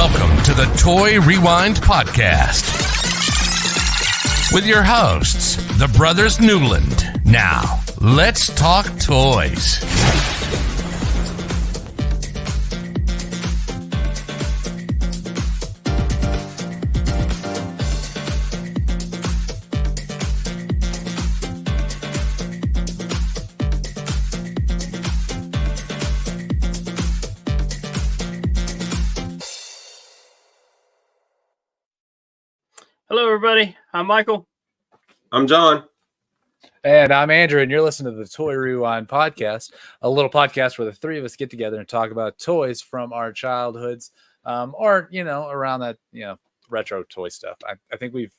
Welcome to the Toy Rewind Podcast with your hosts, the Brothers Newland. Now, let's talk toys. Hello, everybody. I'm Michael. I'm John. And I'm Andrew, and you're listening to the Toy Rewind Podcast, a little podcast where the three of us get together and talk about toys from our childhoods, or, around that, retro toy stuff. I think we've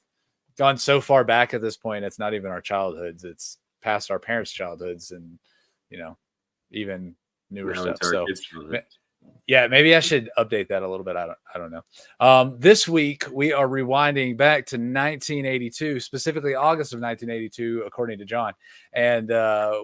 gone so far back at this point, it's not even our childhoods. It's past our parents' childhoods and, even newer stuff. So, yeah, maybe I should update that a little bit. I don't know. This week we are rewinding back to 1982, specifically August of 1982, according to John, and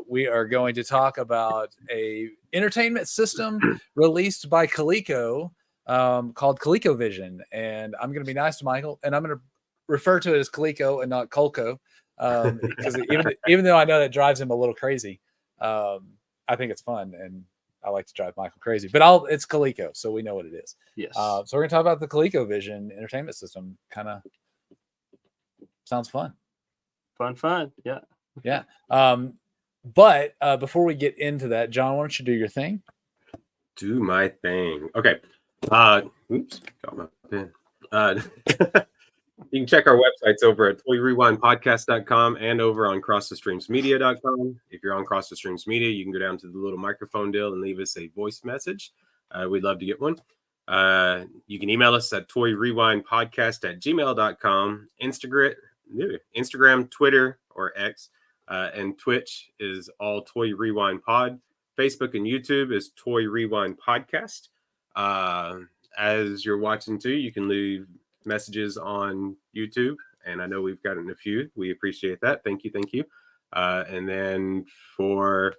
we are going to talk about a entertainment system released by Coleco called ColecoVision. And I'm going to be nice to Michael, and I'm going to refer to it as Coleco and not Coleco, because even though I know that drives him a little crazy, I think it's fun and I like to drive Michael crazy, but it's Coleco, so we know what it is. Yes. So we're going to talk about the ColecoVision entertainment system. Kind of sounds fun. Fun. Yeah. Yeah. But before we get into that, John, why don't you do your thing? Do my thing. Okay. Oops. Got my pen. You can check our websites over at toyrewindpodcast.com and over on crossthestreamsmedia.com. If you're on Cross the Streams Media, you can go down to the little microphone deal and leave us a voice message. We'd love to get one. You can email us at toyrewindpodcast@gmail.com. Instagram, Twitter, or X, and Twitch is all Toy Rewind Pod. Facebook and YouTube is Toy Rewind Podcast. As you're watching too, you can leave messages on YouTube, and I know we've gotten a few. We appreciate that. Thank you. And then for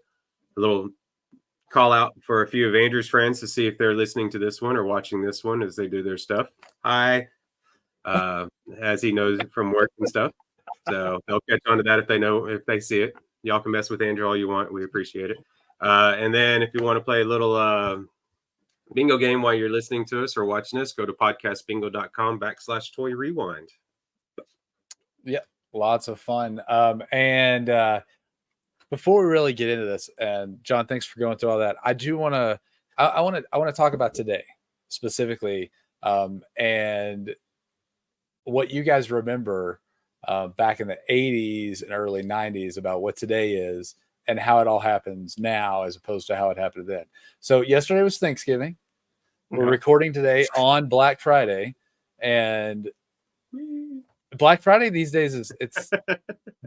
a little call out for a few of Andrew's friends to see if they're listening to this one or watching this one as they do their stuff. Hi, as he knows from work and stuff. So they'll catch on to that if they see it. Y'all can mess with Andrew all you want. We appreciate it. And then if you want to play a little bingo game while you're listening to us or watching us, go to podcastbingo.com/toy rewind. Yeah, lots of fun. And before we really get into this, and John, thanks for going through all that. I do want to, I want to talk about today specifically, and what you guys remember back in the 80s and early 90s about what today is and how it all happens now as opposed to how it happened then. So yesterday was Thanksgiving. We're recording today on Black Friday, and Black Friday these days it's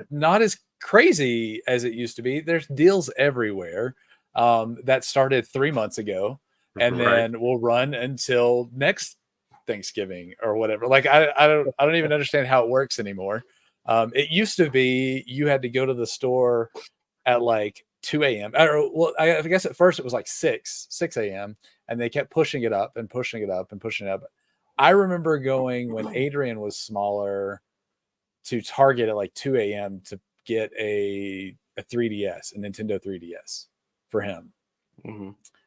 not as crazy as it used to be. There's deals everywhere. That started 3 months ago, and then will run until next Thanksgiving or whatever. Like I don't even understand how it works anymore. It used to be you had to go to the store at like 2 a.m. I guess at first it was like 6 a.m. and they kept pushing it up and pushing it up and pushing it up. I remember going when Adrian was smaller to Target at like 2 a.m. to get a 3DS, a Nintendo 3DS for him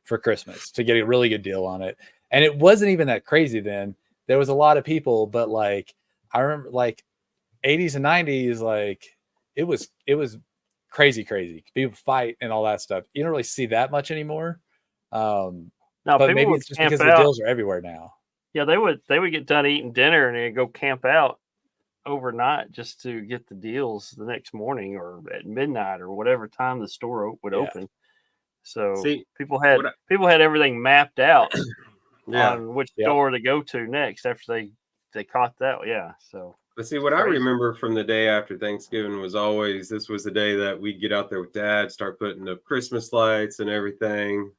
for Christmas to get a really good deal on it. And it wasn't even that crazy then. There was a lot of people, but like I remember like 80s and 90s, like it was crazy. People fight and all that stuff. You don't really see that much anymore. No, but maybe it's just because the deals are everywhere now. Yeah, they would get done eating dinner and they'd go camp out overnight just to get the deals the next morning or at midnight or whatever time the store would open. So people had everything mapped out on which store to go to next after they caught that. Yeah. So but see, what I remember from the day after Thanksgiving was always this was the day that we'd get out there with Dad, start putting up Christmas lights and everything.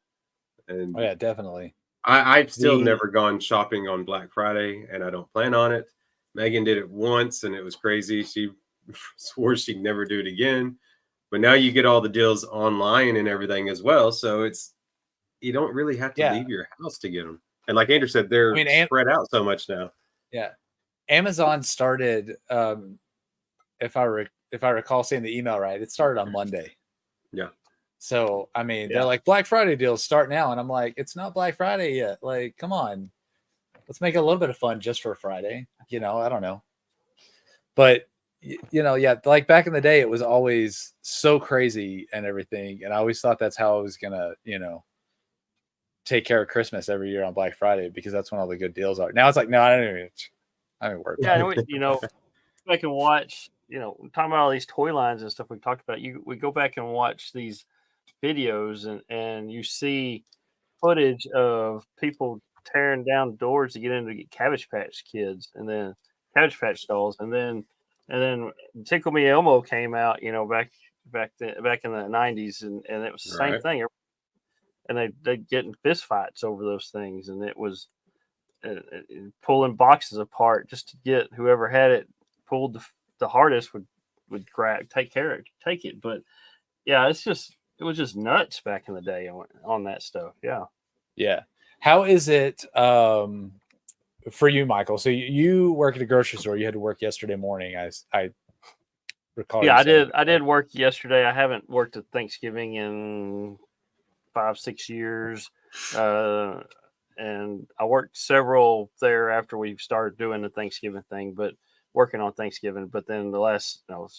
And yeah, definitely. I've still never gone shopping on Black Friday, and I don't plan on it. Megan did it once, and it was crazy. She swore she'd never do it again. But now you get all the deals online and everything as well. So you don't really have to leave your house to get them. And like Andrew said, they're spread out so much now. Yeah. Amazon started, if I recall seeing the email right, it started on Monday. Yeah. So, I mean, they're like, Black Friday deals start now. And I'm like, it's not Black Friday yet. Like, come on. Let's make it a little bit of fun just for Friday. You know, I don't know. But, you know, yeah, like back in the day, it was always so crazy and everything. And I always thought that's how I was going to, you know, take care of Christmas every year on Black Friday, because that's when all the good deals are. Now it's like, no, I don't work. Yeah, you know, back and watch, you know, talking about all these toy lines and stuff we talked about. We go back and watch these videos, and you see footage of people tearing down doors to get in to get Cabbage Patch Kids, and then Cabbage Patch dolls, and then Tickle Me Elmo came out, you know, back in the 90s, and it was the same thing. And they get in fist fights over those things, and it was pulling boxes apart just to get whoever had it pulled the hardest would take it. But yeah, it was just nuts back in the day on that stuff. Yeah. How is it for you, Michael? So you work at a grocery store. You had to work yesterday morning. I recall. Yeah, I did work yesterday. I haven't worked at Thanksgiving in 5-6 years. And I worked several there after we started doing the Thanksgiving thing, but working on Thanksgiving. But then the last 5-6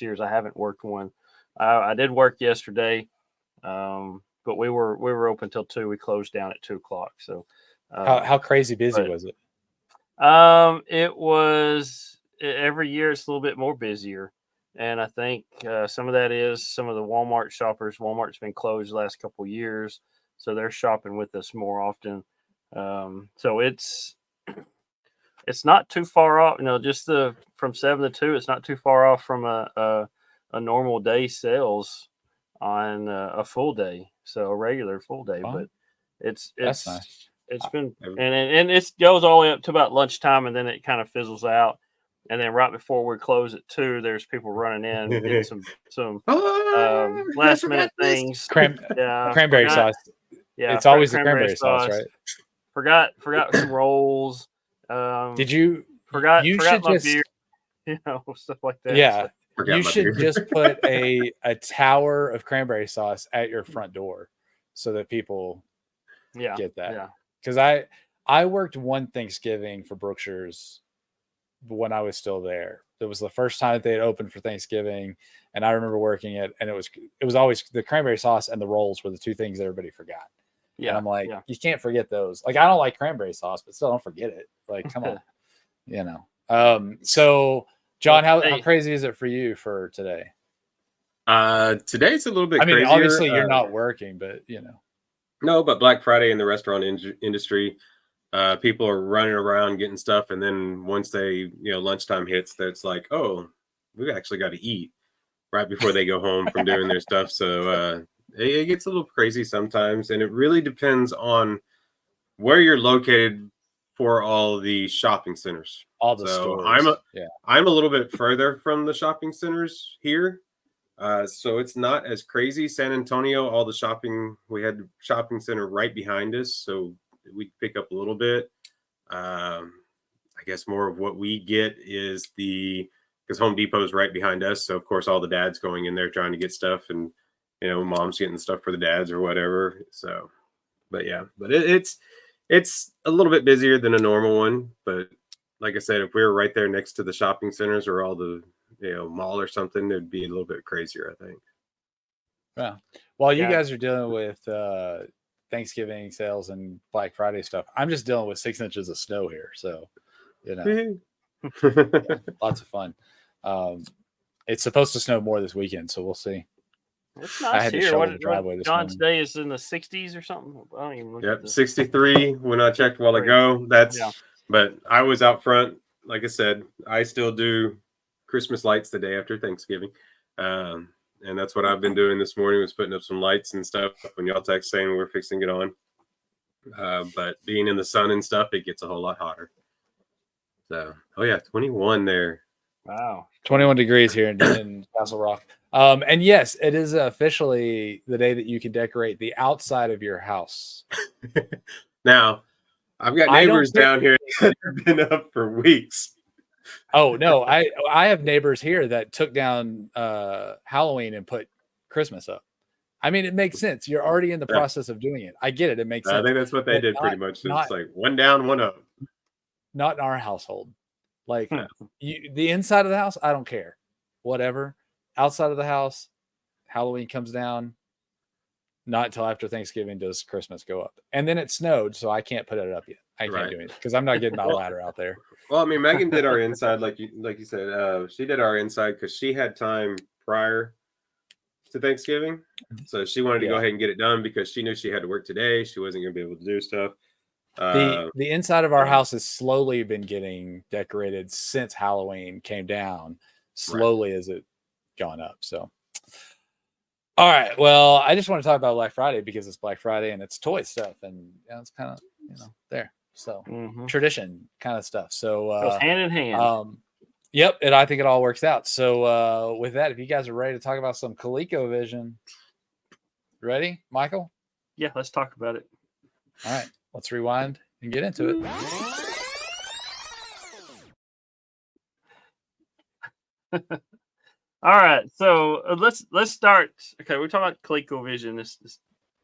years, I haven't worked one. I did work yesterday, but we were open till 2. We closed down at 2:00. So how crazy busy was it? It was, every year it's a little bit more busier. And I think some of that is some of the Walmart shoppers. Walmart's been closed the last couple of years, so they're shopping with us more often. So it's not too far off. You know, just from 7 to 2, it's not too far off from a normal day sales on a full day. So a regular full day, but it's nice. It's been, and it goes all the way up to about lunchtime, and then it kind of fizzles out. And then right before we close at 2, there's people running in getting some last minute things. Cranberry sauce. Yeah, it's always the cranberry sauce, right? Forgot some rolls. Did you? Forgot my just, beer. You know, stuff like that. Yeah, you should just put a tower of cranberry sauce at your front door, so that people get that. Yeah, because I worked one Thanksgiving for Brookshire's when I was still there. It was the first time that they had opened for Thanksgiving, and I remember working it, and it was always the cranberry sauce and the rolls were the two things everybody forgot. Yeah, and I'm like, you can't forget those. Like, I don't like cranberry sauce, but still don't forget it. Like, come on, you know. So, John, how crazy is it for you for today? Today's a little bit. I mean, crazier. Obviously you're not working, but you know. No, but Black Friday in the restaurant industry. People are running around getting stuff, and then once they, lunchtime hits, that's like, oh, we actually got to eat right before they go home from doing their stuff. So it gets a little crazy sometimes, and it really depends on where you're located for all the shopping centers. All the stores. I'm a little bit further from the shopping centers here, so it's not as crazy. San Antonio, all the shopping, we had the shopping center right behind us, so we pick up a little bit. I guess more of what we get is because Home Depot is right behind us. So of course, all the dads going in there trying to get stuff, and, mom's getting stuff for the dads or whatever. So, but yeah, but it's a little bit busier than a normal one. But like I said, if we were right there next to the shopping centers or all the, mall or something, it'd be a little bit crazier, I think. Yeah. While you guys are dealing with, Thanksgiving sales and Black Friday stuff, I'm just dealing with 6 inches of snow here, so lots of fun. It's supposed to snow more this weekend, so we'll see. It's nice. I had to shovel the driveway this morning. John's day is in the 60s or something. I don't even look 63 when I checked a while ago. But I was out front. Like I said, I still do Christmas lights the day after Thanksgiving. And that's what I've been doing this morning, was putting up some lights and stuff when y'all text saying we're fixing it on. But being in the sun and stuff, it gets a whole lot hotter. So, 21 there. Wow. 21 degrees here in Castle Rock. And yes, it is officially the day that you can decorate the outside of your house. Now, I've got neighbors down here that have been up for weeks. Oh no, I have neighbors here that took down Halloween and put Christmas up. I mean, it makes sense. You're already in the process of doing it. I get it. It makes sense. I think that's what they did pretty much. It's like one down, one up. Not in our household. Like the inside of the house, I don't care. Whatever. Outside of the house, Halloween comes down. Not until after Thanksgiving does Christmas go up. And then it snowed, so I can't put it up yet. I can't do it because I'm not getting my ladder out there. Well, I mean, Megan did our inside, like you said. She did our inside because she had time prior to Thanksgiving, so she wanted to go ahead and get it done because she knew she had to work today. She wasn't going to be able to do stuff. The inside of our house has slowly been getting decorated since Halloween came down. Slowly as it gone up. So, all right. Well, I just want to talk about Black Friday because it's Black Friday and it's toy stuff, and it's kind of there. So tradition kind of stuff. So goes hand in hand. Yep, and I think it all works out. So with that, if you guys are ready to talk about some ColecoVision, ready, Michael? Yeah, let's talk about it. All right, let's rewind and get into it. All right, so let's start. Okay, we're talking about ColecoVision this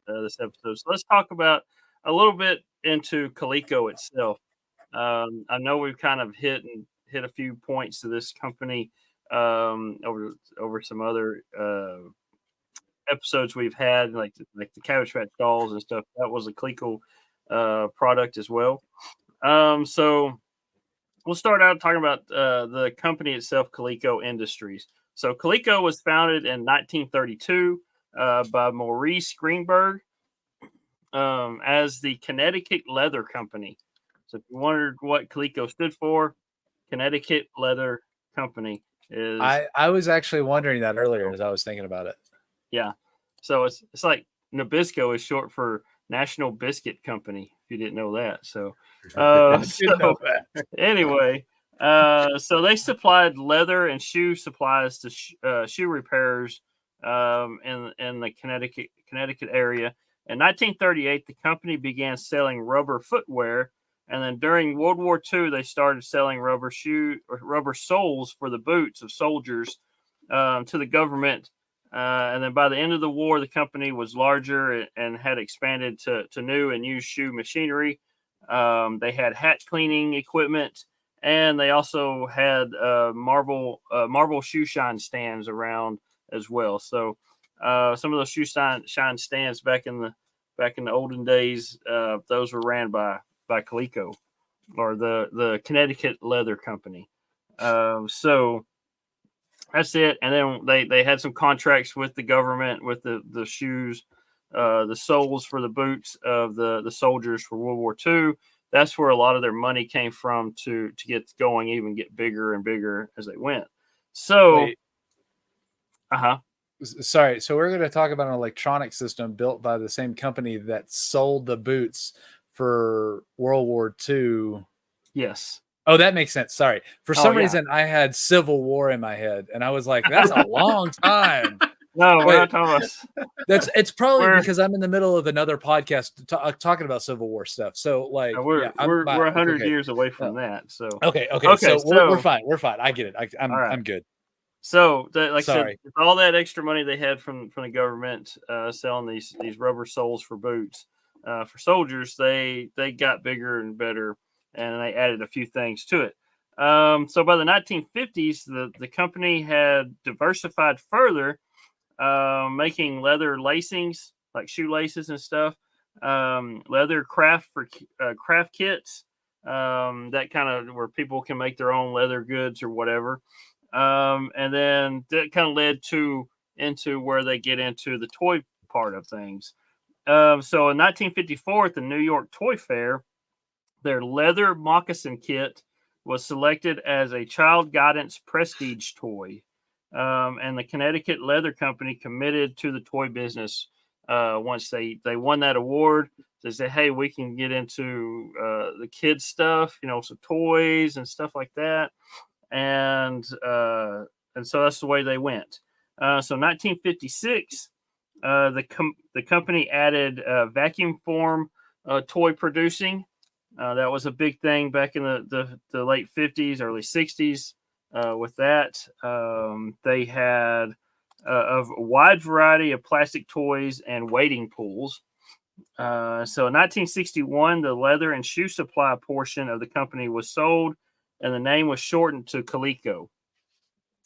episode. So let's talk about a little bit into Coleco itself. I know we've kind of hit a few points to this company over some other episodes we've had, like the Cabbage Patch dolls and stuff. That was a Coleco product as well. So we'll start out talking about the company itself, Coleco Industries. So Coleco was founded in 1932 by Maurice Greenberg as the Connecticut Leather Company. So if you wondered what Coleco stood for, Connecticut Leather Company is. I was actually wondering that earlier as I was thinking about it. Yeah. So it's like Nabisco is short for National Biscuit Company, if you didn't know that. So, anyway, so they supplied leather and shoe supplies to shoe repairers in the Connecticut area. In 1938, the company began selling rubber footwear, and then during World War II, they started selling rubber soles for the boots of soldiers to the government. And then by the end of the war, the company was larger and had expanded to new and used shoe machinery. They had hat cleaning equipment, and they also had marble shoe shine stands around as well. So some of those shoe shine stands back in the olden days, those were ran by Coleco, or the Connecticut Leather Company. So that's it. And then they had some contracts with the government with the shoes, the soles for the boots of the soldiers for World War II. That's where a lot of their money came from to get going, even get bigger and bigger as they went. So, Sorry. So we're going to talk about an electronic system built by the same company that sold the boots for World War II. Yes. Oh, that makes sense. Sorry. For some reason, I had Civil War in my head, and I was like, that's a long time. No, we're not talking about. It's probably because I'm in the middle of another podcast talking about Civil War stuff. So, like, we're 100 years away from that. So okay. So we're fine. We're fine. I get it. I'm good. So, I said, with all that extra money they had from the government selling these rubber soles for boots for soldiers, they got bigger and better, and they added a few things to it. So by the 1950s, the company had diversified further, making leather lacings like shoelaces and stuff, leather craft kits, that kind of where people can make their own leather goods or whatever. And then that kind of led into where they get into the toy part of things. So in 1954 at the New York Toy Fair, their leather moccasin kit was selected as a child guidance prestige toy. And the Connecticut Leather Company committed to the toy business once they won that award. They said, hey, we can get into the kids stuff, some toys and stuff like that. And so that's the way they went. So 1956, the company added vacuum form toy producing. That was a big thing back in the late 50s, early 60s. With that, they had a wide variety of plastic toys and wading pools. So in 1961, the leather and shoe supply portion of the company was sold, and the name was shortened to Coleco.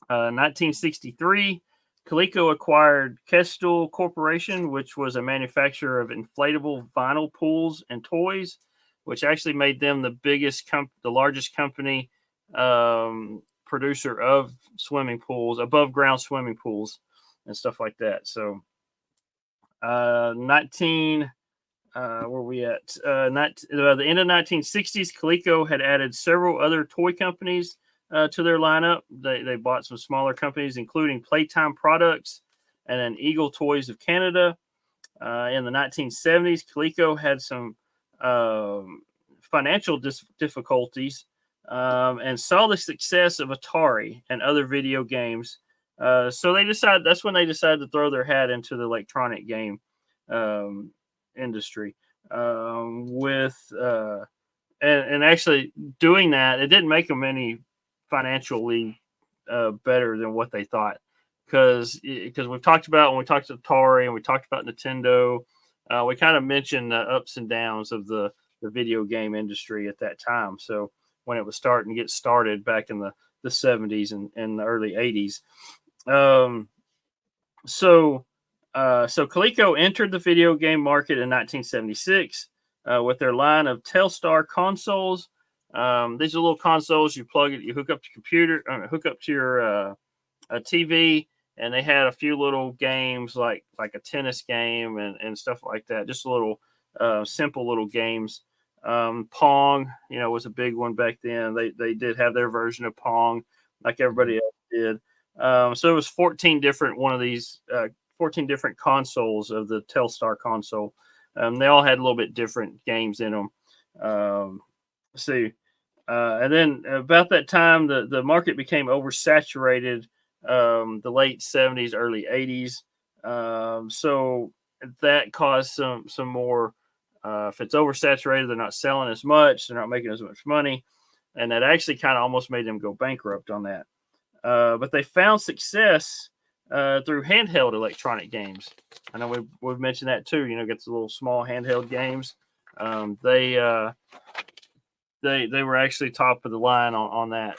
1963, Coleco acquired Kestrel Corporation, which was a manufacturer of inflatable vinyl pools and toys, which actually made them the largest company producer of swimming pools, above ground swimming pools, and stuff like that. So, 19 where are we at? The end of 1960s, Coleco had added several other toy companies to their lineup. They bought some smaller companies, including Playtime Products and then Eagle Toys of Canada. In the 1970s, Coleco had some financial difficulties and saw the success of Atari and other video games. So that's when they decided to throw their hat into the electronic game industry. And actually doing that, it didn't make them any financially better than what they thought, because we've talked about, when we talked to Atari and we talked about Nintendo, we kind of mentioned the ups and downs of the video game industry at that time. So when it was starting to get started back in the 70s and the early 80s. So Coleco entered the video game market in 1976 with their line of Telstar consoles. These are little consoles you plug it, you hook up to hook up to your TV, and they had a few little games like a tennis game and stuff like that. Just little simple little games. Pong, was a big one back then. They did have their version of Pong, like everybody else did. So it was 14 different consoles of the Telstar console. They all had a little bit different games in them. And then about that time, the market became oversaturated. The late 70s, early 80s. So that caused some more. If it's oversaturated, they're not selling as much. They're not making as much money, and that actually kind of almost made them go bankrupt on that. But they found success through handheld electronic games. I know we've mentioned that too. Get the little small handheld games. They were actually top of the line on that.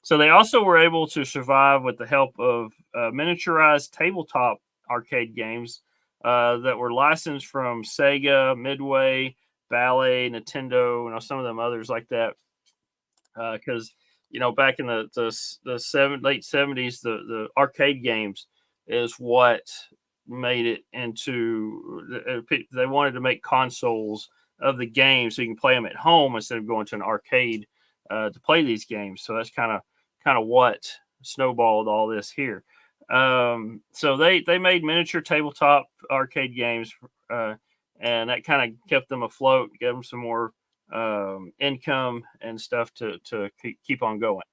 So they also were able to survive with the help of miniaturized tabletop arcade games that were licensed from Sega, Midway, Ballet, Nintendo, some of them others like that. Because back in the late 70s, the arcade games is what made it into. They wanted to make consoles of the game so you can play them at home instead of going to an arcade to play these games. So that's kind of what snowballed all this here. So they made miniature tabletop arcade games, and that kind of kept them afloat, gave them some more income and stuff to keep on going.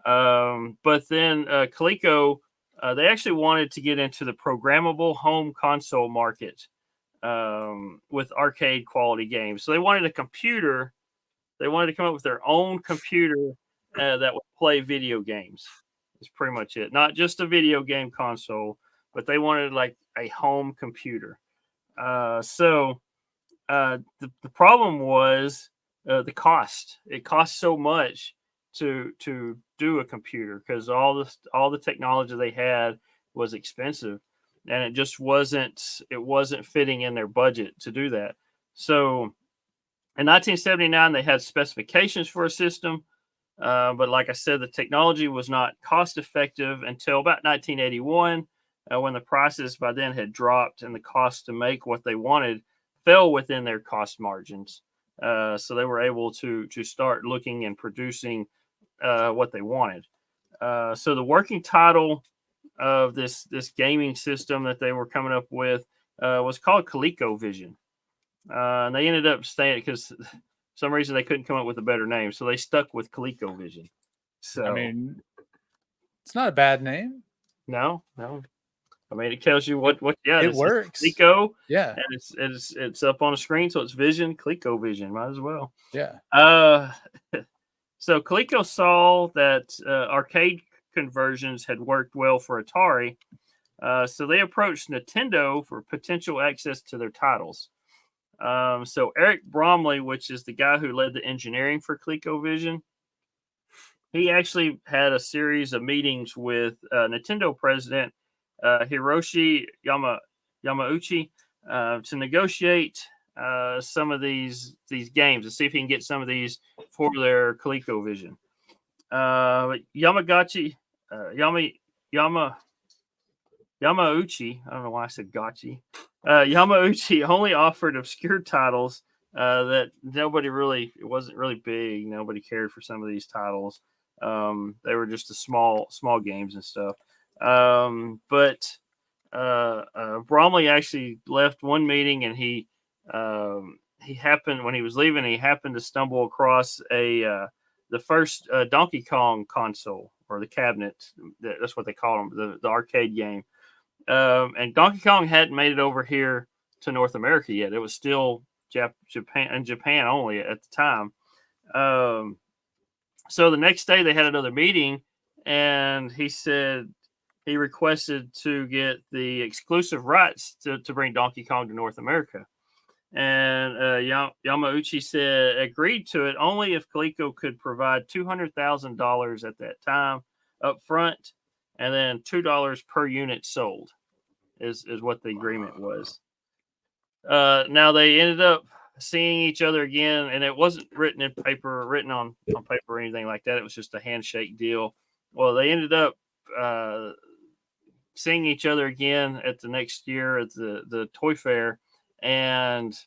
But then Coleco, they actually wanted to get into the programmable home console market with arcade quality games. So they wanted a computer. They wanted to come up with their own computer that would play video games. That's pretty much it. Not just a video game console, but they wanted like a home computer. So the problem was the cost. It cost so much to do a computer because all the technology they had was expensive, and it just wasn't fitting in their budget to do that. So in 1979, they had specifications for a system. But like I said, the technology was not cost effective until about 1981, when the prices by then had dropped and the cost to make what they wanted fell within their cost margins. So they were able to start looking and producing what they wanted. So the working title of this gaming system that they were coming up with was called ColecoVision. And they ended up staying because some reason they couldn't come up with a better name, so they stuck with ColecoVision. So it's not a bad name. No. I mean, it tells you what. Yeah, it works. Coleco. Yeah, and it's up on the screen, so it's Vision, ColecoVision. Might as well. Yeah. So Coleco saw that arcade conversions had worked well for Atari, so they approached Nintendo for potential access to their titles. So Eric Bromley, which is the guy who led the engineering for ColecoVision, he actually had a series of meetings with Nintendo president Hiroshi Yamauchi to negotiate some of these games to see if he can get some of these for their ColecoVision. Yamauchi, I don't know why I said Gachi. Yamauchi only offered obscure titles that it wasn't really big. Nobody cared for some of these titles. They were just small games and stuff. But Bromley actually left one meeting, and he happened, when he was leaving, he happened to stumble across the first Donkey Kong console, or the cabinet. That's what they call them, the arcade game. And Donkey Kong hadn't made it over here to North America yet. It was still Japan only at the time. So the next day they had another meeting, and he said he requested to get the exclusive rights to bring Donkey Kong to North America. And Yamauchi said agreed to it only if Coleco could provide $200,000 at that time up front, and then $2 per unit sold is what the agreement was. Now they ended up seeing each other again, and it wasn't written on paper or anything like that. It was just a handshake deal. Well, they ended up seeing each other again at the next year at the toy fair, and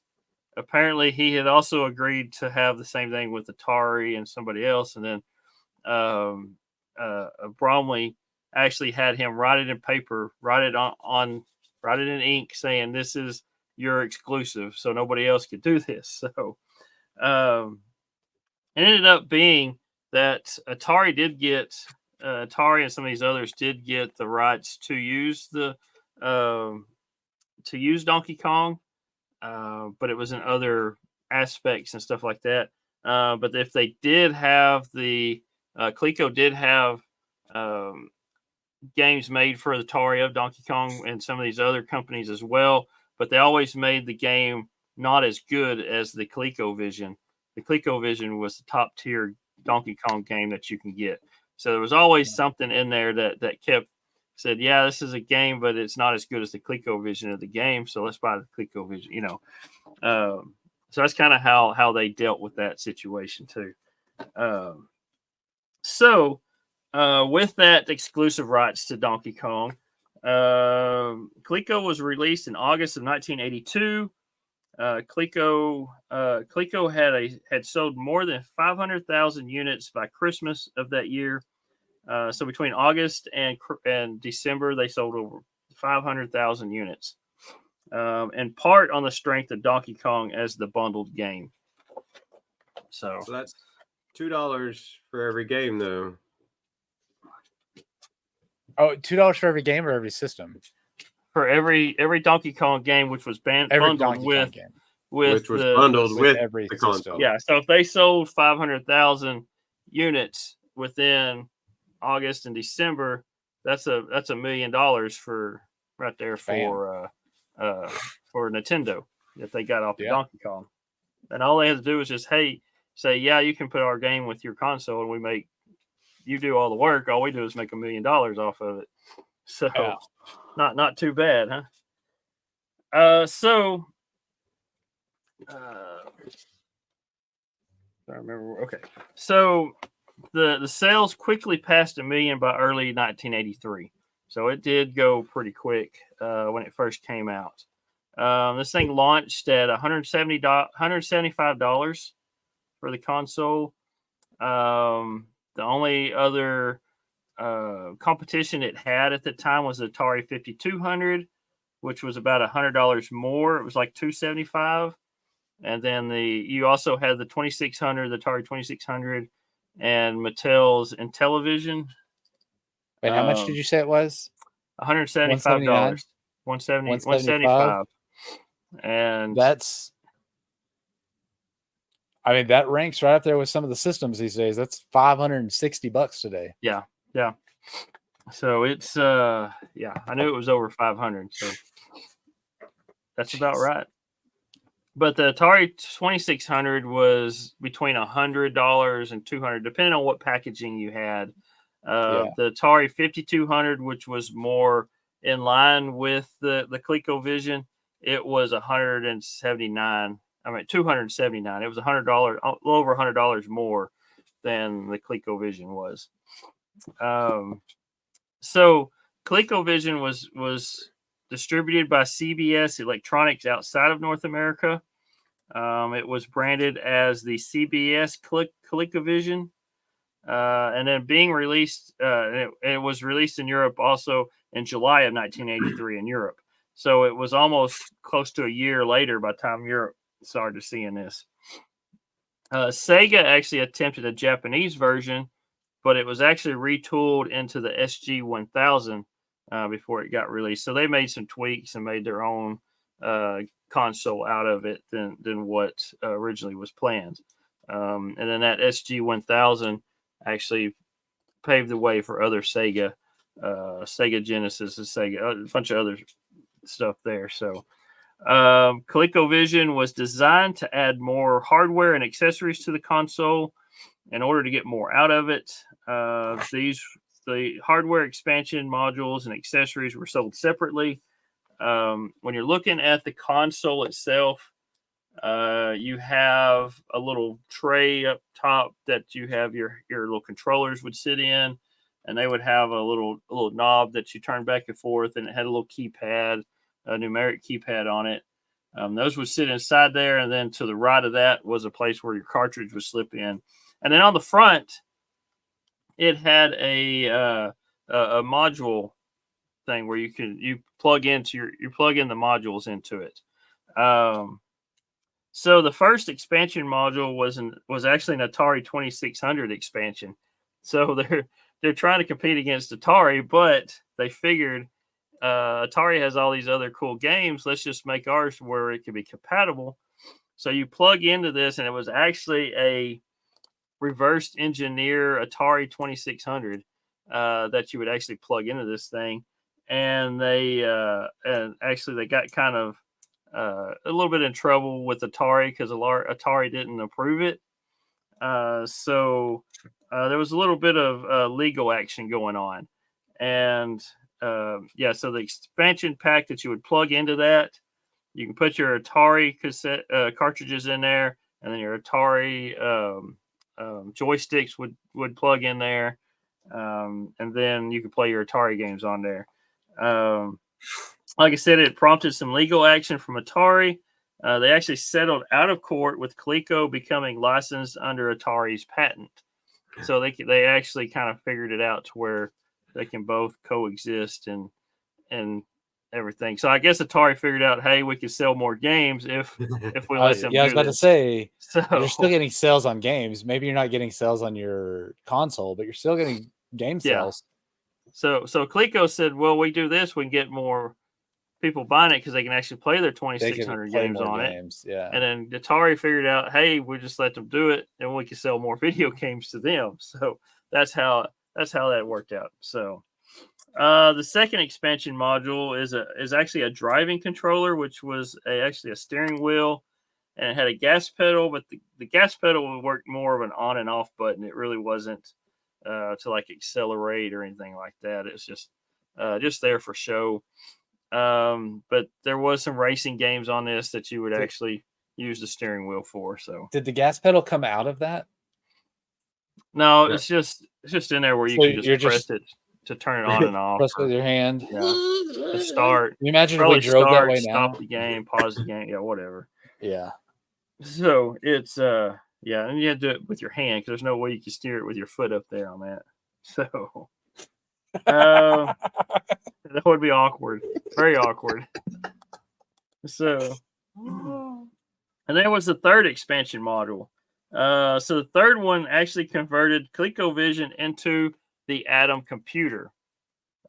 apparently he had also agreed to have the same thing with Atari and somebody else. And then Bromley actually had him write it in paper, write it in ink, saying this is your exclusive, so nobody else could do this. So it ended up being that Atari and some of these others did get the rights to use Donkey Kong, but it was in other aspects and stuff like that. But if they did have Coleco did have games made for the Atari of Donkey Kong and some of these other companies as well, but they always made the game not as good as the ColecoVision. The ColecoVision was the top tier Donkey Kong game that you can get. So there was always something in there that said, yeah, this is a game, but it's not as good as the ColecoVision of the game. So let's buy the ColecoVision, So that's kind of how they dealt with that situation too. With that exclusive rights to Donkey Kong, Coleco was released in August of 1982. Coleco had sold more than 500,000 units by Christmas of that year. So between August and December, they sold over 500,000 units, in part on the strength of Donkey Kong as the bundled game. So that's $2 for every game, though. Oh, $2 for every game or every system? For every Donkey Kong game, which was bundled with every system. Yeah, so if they sold 500,000 units within August and December, that's $1 million for right there for Nintendo that they got off the Donkey Kong. And all they had to do was just say, yeah, you can put our game with your console, and you do all the work. All we do is make $1 million off of it. So not too bad, huh? I remember. Okay, so the sales quickly passed 1 million by early 1983. So it did go pretty quick when it first came out. This thing launched at $175 for the console. The only other competition it had at the time was the Atari 5200, which was about $100 more. It was like $275. And then you also had the 2600, the Atari 2600, and Mattel's Intellivision. Wait, how much did you say it was? $175. 175. And that ranks right up there with some of the systems these days. That's $560 today. Yeah. So it's I knew it was over 500. So that's about right. But the Atari 2600 was between $100 and $200, depending on what packaging you had. The Atari 5200, which was more in line with the ColecoVision, it was $279. It was $100, a little over $100 more than the ColecoVision was. So ColecoVision was distributed by CBS Electronics outside of North America. It was branded as the CBS ColecoVision, and then being released, it was released in Europe also in July of 1983 in Europe. So it was almost close to a year later by the time Europe started seeing this. Sega actually attempted a Japanese version, but it was actually retooled into the SG-1000 before it got released. So they made some tweaks and made their own console out of it than what originally was planned. And then that SG-1000 actually paved the way for other Sega Genesis, and Sega, a bunch of other stuff there. So ColecoVision was designed to add more hardware and accessories to the console in order to get more out of it. The hardware expansion modules and accessories were sold separately. When you're looking at the console itself, you have a little tray up top that you have your little controllers would sit in, and they would have a little knob that you turn back and forth, and it had a little keypad, a numeric keypad on it. Those would sit inside there, and then to the right of that was a place where your cartridge would slip in. And then on the front, it had a module thing where you plug in the modules into it. So the first expansion module was actually an Atari 2600 expansion. So they're trying to compete against Atari, but they figured Atari has all these other cool games. Let's just make ours where it can be compatible. So you plug into this, and it was actually a reverse engineer Atari 2600 that you would actually plug into this thing. And they got kind of a little bit in trouble with Atari because Atari didn't approve it. So there was a little bit of legal action going on. And so the expansion pack that you would plug into that, you can put your Atari cassette cartridges in there, and then your Atari joysticks would plug in there, and then you could play your Atari games on there. Like I said, it prompted some legal action from Atari. They actually settled out of court with Coleco becoming licensed under Atari's patent. So they actually kind of figured it out to where they can both coexist and everything. So I guess Atari figured out, hey, we could sell more games if we let them. Yeah, I was about to say, so you're still getting sales on games. Maybe you're not getting sales on your console, but you're still getting game sales. So Coleco said, well, we do this, we can get more people buying it because they can actually play their 2600 games on it. Yeah. And then Atari figured out, hey, we just let them do it, and we can sell more video games to them. So that's how that worked out. So the second expansion module is actually a driving controller, which was actually a steering wheel, and it had a gas pedal, but the gas pedal would work more of an on and off button. It really wasn't to like accelerate or anything like that. It's just there for show. But there was some racing games on this that you would actually use the steering wheel for. So did the gas pedal come out of that? No, it's just in there where you can just press it to turn it on and off. Press with your hand. Yeah. To start. Can you imagine if we drove that way now? Stop the game, pause the game, whatever. Yeah. So it's and you have to do it with your hand because there's no way you can steer it with your foot up there on that. So that would be awkward. Very awkward. So and there was the third expansion module. So the third one actually converted ColecoVision into the Atom computer.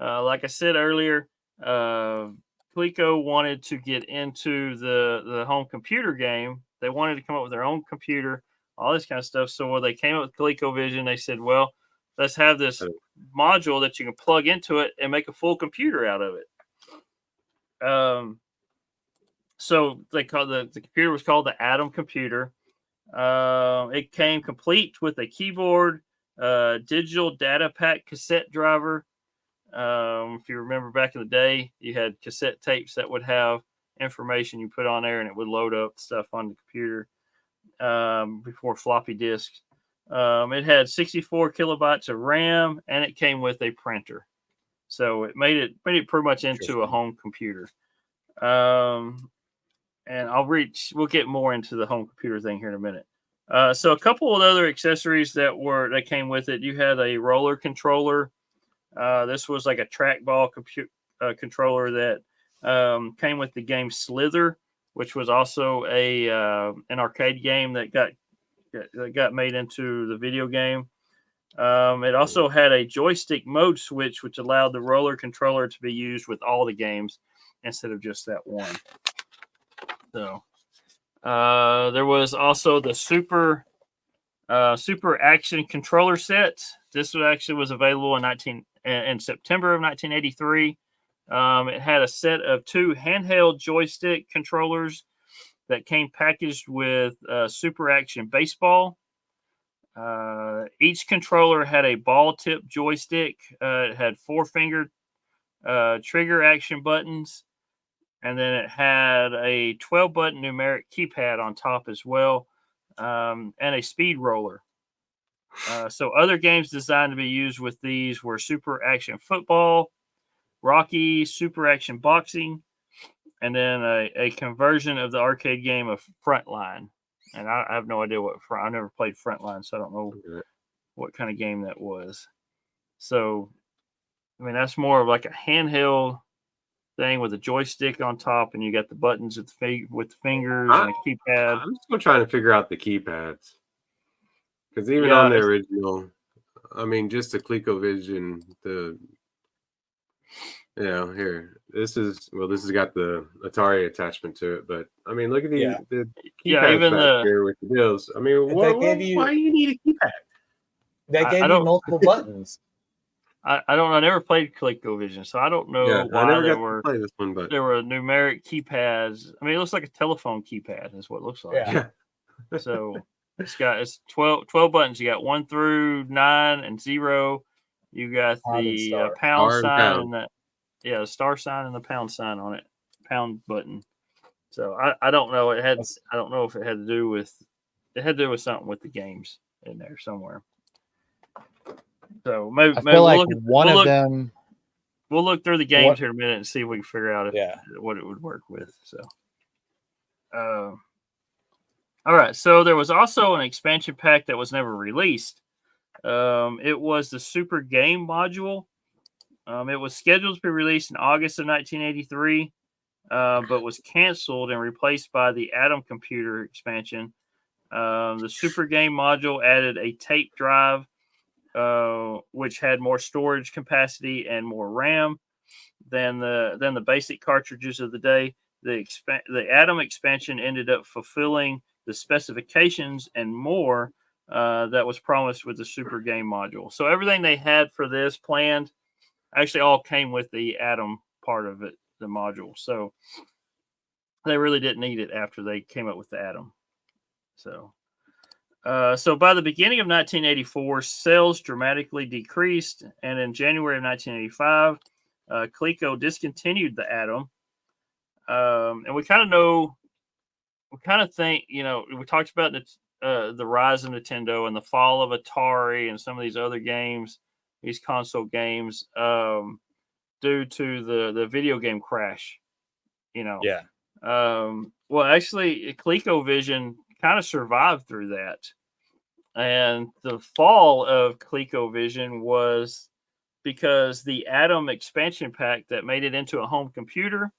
Like I said earlier, Coleco wanted to get into the home computer game. They wanted to come up with their own computer, all this kind of stuff. So when they came up with ColecoVision, they said, well, let's have this module that you can plug into it and make a full computer out of it. So they called the computer was called the Atom computer. It came complete with a keyboard, digital data pack cassette driver. If you remember back in the day, you had cassette tapes that would have information you put on there and it would load up stuff on the computer before floppy disks. It had 64 kilobytes of RAM and it came with a printer. So it made it pretty much into a home computer. And we'll get more into the home computer thing here in a minute. So a couple of other accessories that came with it. You had a roller controller. This was like a trackball controller that came with the game Slither, which was also an arcade game that got made into the video game. It also had a joystick mode switch, which allowed the roller controller to be used with all the games instead of just that one. So there was also the Super Action controller set. This was available in September of 1983. It had a set of 2 handheld joystick controllers that came packaged with Super Action baseball. Each controller had a ball tip joystick. It had 4-finger trigger action buttons. And then it had a 12-button numeric keypad on top as well, and a speed roller. So other games designed to be used with these were Super Action Football, Rocky, Super Action Boxing, and then a conversion of the arcade game of Frontline. And I have no idea I never played Frontline, so I don't know what kind of game that was. So, I mean, that's more of like a handheld thing with a joystick on top, and you got the buttons with the fingers and a keypad. I'm still trying to figure out the keypads because even on the original, I mean, just the ColecoVision, here this has got the Atari attachment to it, but I mean, look at the keypads even back here with the deals. I mean, why do you need a keypad? That gave you multiple buttons. I don't know. I never played ColecoVision, so I don't know why I never got to play this one, but there were numeric keypads. I mean, it looks like a telephone keypad is what it looks like. Yeah. So it's 12 buttons. You got 1 through 9 and 0. You got the pound sign and the star sign and the pound sign on it, pound button. So I don't know. I don't know if it had to do with something with the games in there somewhere. So maybe like one of them. We'll look through the games here in a minute and see if we can figure out what it would work with. So, all right. So there was also an expansion pack that was never released. It was the Super Game module. It was scheduled to be released in August of 1983, but was canceled and replaced by the Atom computer expansion. The Super Game module added a tape drive, which had more storage capacity and more RAM than the basic cartridges of the day. The Atom expansion ended up fulfilling the specifications and more that was promised with the Super Game module. So everything they had for this planned actually all came with the Atom part of it, the module. So they really didn't need it after they came up with the Atom. So by the beginning of 1984, sales dramatically decreased, and in January of 1985, Coleco discontinued the Atom. And we kind of think, we talked about the rise of Nintendo and the fall of Atari and some of these other games, these console games, due to the video game crash. Well, actually, ColecoVision kind of survived through that. And the fall of ColecoVision was because the Atom expansion pack that made it into a home computer,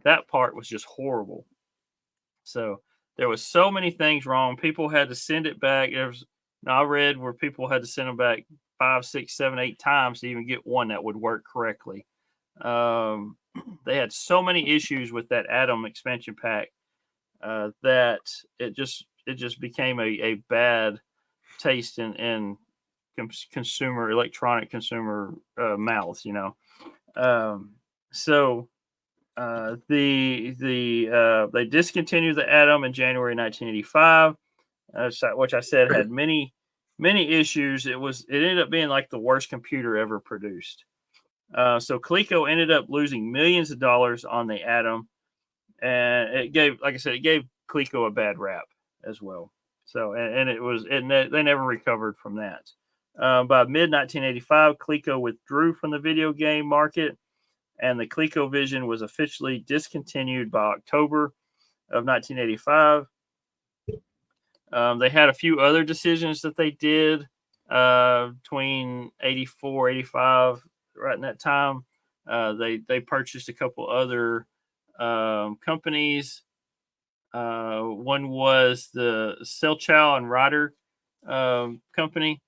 that part was just horrible. So there was so many things wrong. People had to send it back. I read where people had to send them back 5, 6, 7, 8 times to even get one that would work correctly. They had so many issues with that Atom expansion pack that it just became a bad taste in consumer electronic consumer mouths, you know. So they discontinued the Atom in January 1985, which I said had many issues. It ended up being like the worst computer ever produced. So Coleco ended up losing millions of dollars on the Atom, and it gave, like I said, it gave Coleco a bad rap as well. So they never recovered from that. By mid 1985, Coleco withdrew from the video game market, and the ColecoVision was officially discontinued by October of 1985. They had a few other decisions that they did between 84, 85, right in that time. They purchased a couple other companies. One was the Selchow and Ryder company.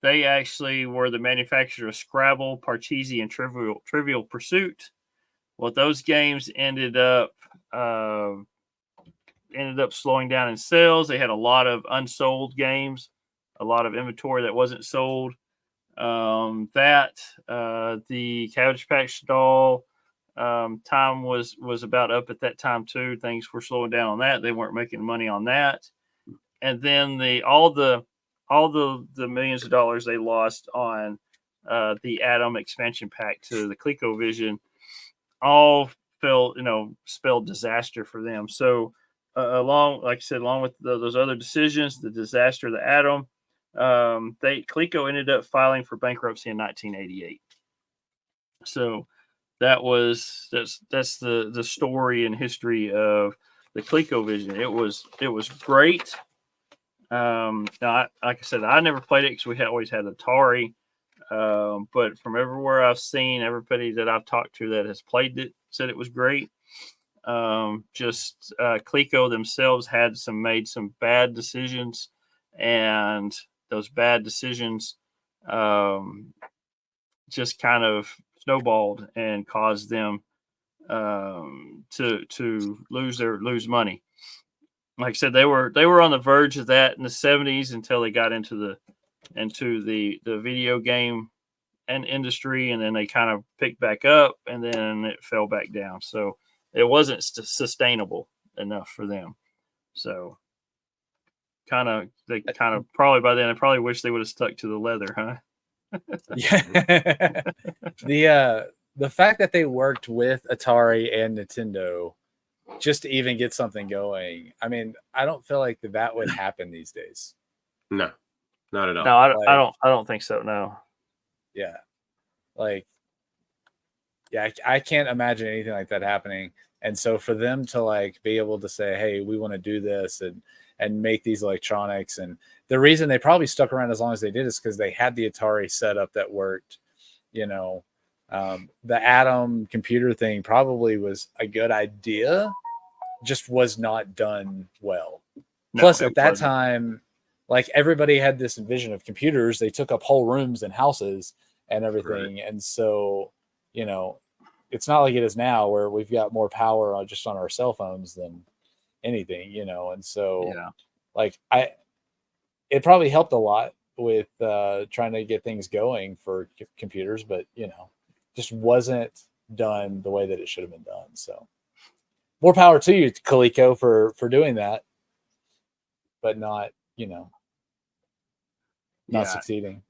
They actually were the manufacturer of Scrabble, Parcheesi, and Trivial Pursuit. Well, those games ended up slowing down in sales. They had a lot of unsold games, a lot of inventory that wasn't sold. The Cabbage Patch Doll time was about up at that time too. Things were slowing down on that. They weren't making money on that. And then all the millions of dollars they lost on the Atom expansion pack to the ColecoVision all spelled disaster for them. So along with those other decisions, the disaster of the Atom, Coleco ended up filing for bankruptcy in 1988. So that's the story and history of the ColecoVision. It was great. Now, like I said, I never played it because we always had Atari. But from everywhere I've seen, everybody that I've talked to that has played it said it was great. Coleco themselves made some bad decisions, and those bad decisions just kind of snowballed and caused them to lose money. Like I said, they were on the verge of that in the 70s until they got into the video game and industry, and then they kind of picked back up, and then it fell back down. So it wasn't sustainable enough for them. So probably by then, I probably wish they would have stuck to the leather, huh? Yeah. The fact that they worked with Atari and Nintendo just to even get something going. I mean, I don't feel like that would happen these days. No, not at all. No, I don't think so. No. Yeah. I can't imagine anything like that happening. And so for them to be able to say, hey, we want to do this and make these electronics. And the reason they probably stuck around as long as they did is because they had the Atari setup that worked. The Atom computer thing probably was a good idea, just was not done well. Plus, at that time, everybody had this vision of computers. They took up whole rooms and houses and everything. Right. And so, it's not like it is now where we've got more power on our cell phones than anything, and so it probably helped a lot with trying to get things going for computers, but just wasn't done the way that it should have been done. So more power to you, Coleco, for doing that, but not succeeding.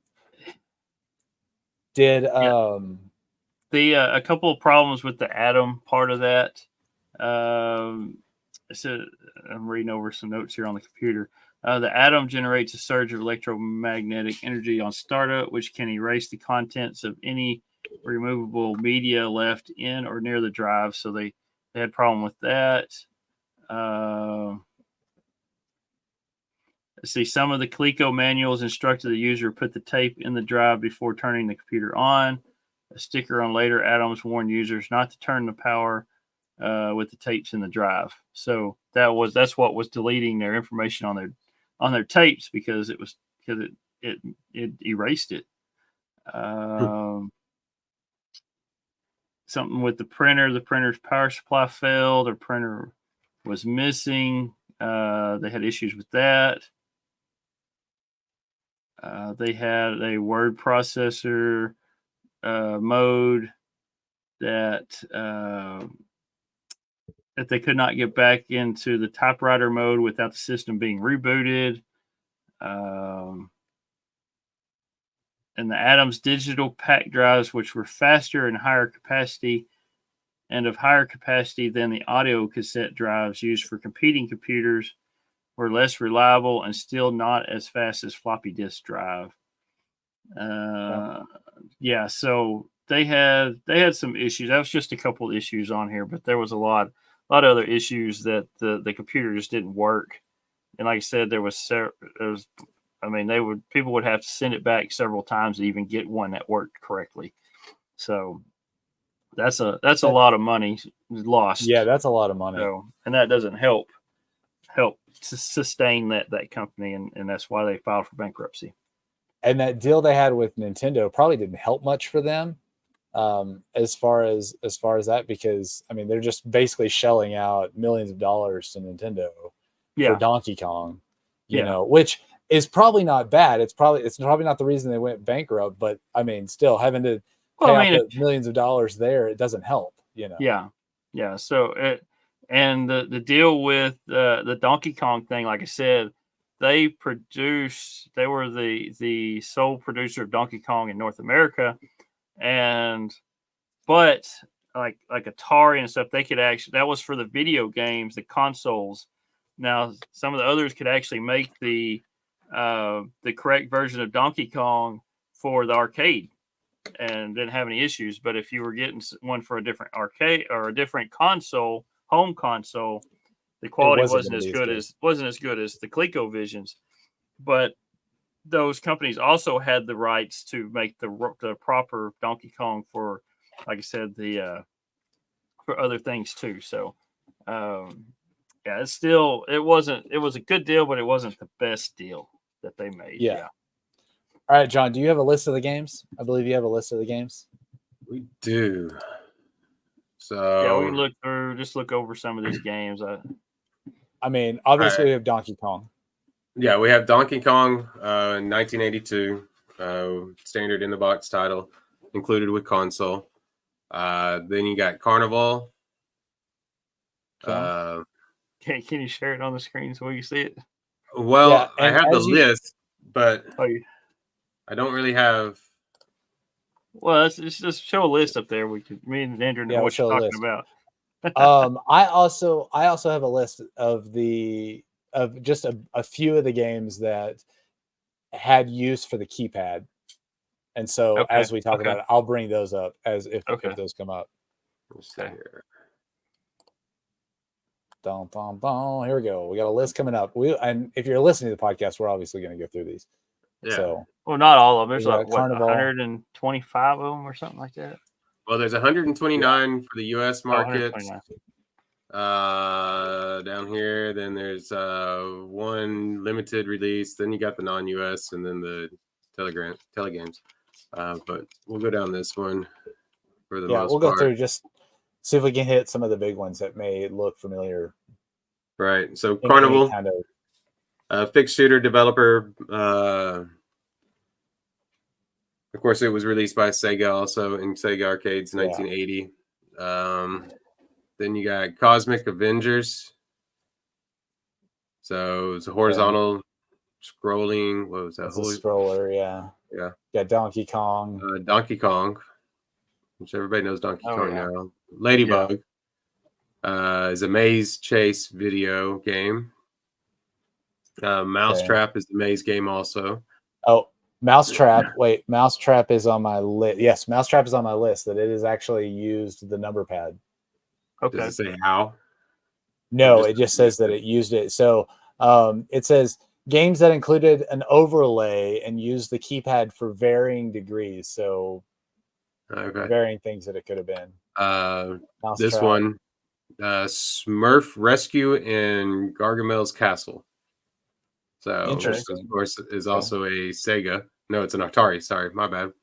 Did a couple of problems with the Atom part of that. So I'm reading over some notes here on the computer. The Atom generates a surge of electromagnetic energy on startup, which can erase the contents of any removable media left in or near the drive. So they had a problem with that. Let's see. Some of the Coleco manuals instructed the user to put the tape in the drive before turning the computer on. A sticker on later Atoms warned users not to turn the power with the tapes in the drive. So that's what was deleting their information on their tapes because it erased it. Something with the printer's power supply failed, or printer was missing. They had issues with that. They had a word processor mode that they could not get back into the typewriter mode without the system being rebooted. And the Adams digital pack drives, which were faster and higher capacity, and of higher capacity than the audio cassette drives used for competing computers, were less reliable and still not as fast as floppy disk drive. Yeah, so they had some issues. That was just a couple of issues on here, but there was a lot of other issues that the computer just didn't work. And like I said, people would have to send it back several times to even get one that worked correctly. So that's a lot of money lost. Yeah, that's a lot of money. So, and that doesn't help to sustain that company, and that's why they filed for bankruptcy. And that deal they had with Nintendo probably didn't help much for them, as far as that, because I mean they're just basically shelling out millions of dollars to Nintendo for Donkey Kong, you know, which is probably not bad. It's probably not the reason they went bankrupt, but I mean, still having to pay out the millions of dollars there, it doesn't help, you know. Yeah. So the deal with the Donkey Kong thing, like I said, they were the sole producer of Donkey Kong in North America, but like Atari and stuff, they could actually, that was for the video games, the consoles. Now some of the others could actually make the correct version of Donkey Kong for the arcade and didn't have any issues. But if you were getting one for a different arcade or a different console, home console, the quality wasn't as good as the ColecoVisions. But those companies also had the rights to make the proper Donkey Kong for, like I said, for other things too. So it was a good deal, but it wasn't the best deal that they made. Yeah. All right, John, do you have a list of the games? I believe you have a list of the games. We do. So we can look over some of these games. I mean, obviously we have Donkey Kong. Yeah, we have Donkey Kong, 1982, standard in the box title, included with console. Then you got Carnival. Can you share it on the screen so we can see it? Well, I have the list, but I don't really have. Well, let's just show a list up there. Me and Andrew know what you're talking about. I also have a list of just a few of the games that had use for the keypad, and so as we talk about it, I'll bring those up as if those come up. Let's see here. Dun, dun, dun. Here we go. We got a list coming up. And if you're listening to the podcast, we're obviously going to go through these. Yeah. So, well, not all of them. There's like 125 of them or something like that. Well, there's 129 for the U.S. market. Down here, then there's one limited release. Then you got the non-U.S. and then the telegames. But we'll go down this one for the most part. We'll go through, just see if we can hit some of the big ones that may look familiar. Right. So Carnival, kind of fixed shooter developer. Of course, it was released by Sega also in Sega Arcades 1980. Then you got Cosmic Avengers. So it's a horizontal scrolling. What was that? It's a scroller, yeah. Got Donkey Kong. Donkey Kong, which everybody knows Donkey Kong now. Ladybug is a maze chase video game. Mousetrap is the maze game also. Oh, Mousetrap. Wait, Mousetrap is on my list. Yes, Mousetrap is on my list. That it has actually used the number pad. Okay. Does it say how? No, it just says that it used it. So it says games that included an overlay and used the keypad for varying degrees. So varying things that it could have been. This one, Smurf Rescue in Gargamel's Castle. So, of course, is also a Sega. No, it's an Atari. Sorry, my bad.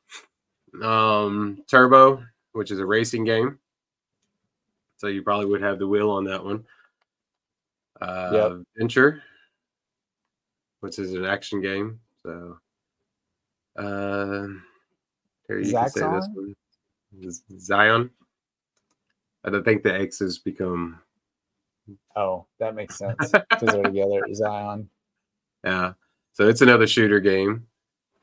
Turbo, which is a racing game. So you probably would have the wheel on that one. Venture, which is an action game. So here you can say this one. Zion. I don't think the X's become. Oh, that makes sense because they're together. Zion. Yeah. So it's another shooter game.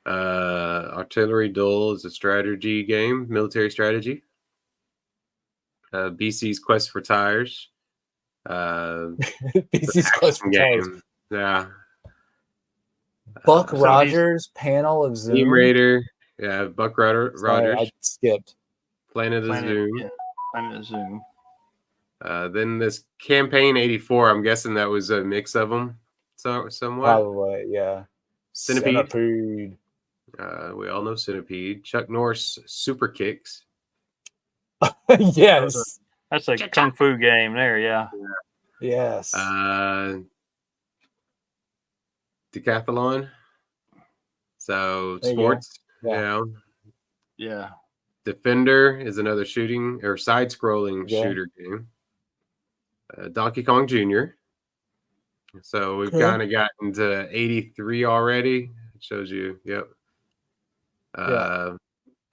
Artillery Duel is a strategy game, military strategy. BC's Quest for Tires. BC's Quest for Tires. Yeah. Buck Rogers, Panel of Zoom. Team Raider. Yeah, Buck Rogers. I skipped. Planet of Zoom. Yeah, Planet of Zoom. Then this Campaign 84, I'm guessing that was a mix of them somewhat. Probably, yeah. Centipede. We all know Centipede. Chuck Norris Super Kicks. Yes. That's a kung fu game there, yeah. Yes. Decathlon. So There you sports. Yeah. Yeah. Defender is another shooting or side-scrolling shooter game. Donkey Kong Jr. So we've kind of gotten to 83 already. It shows you, yep.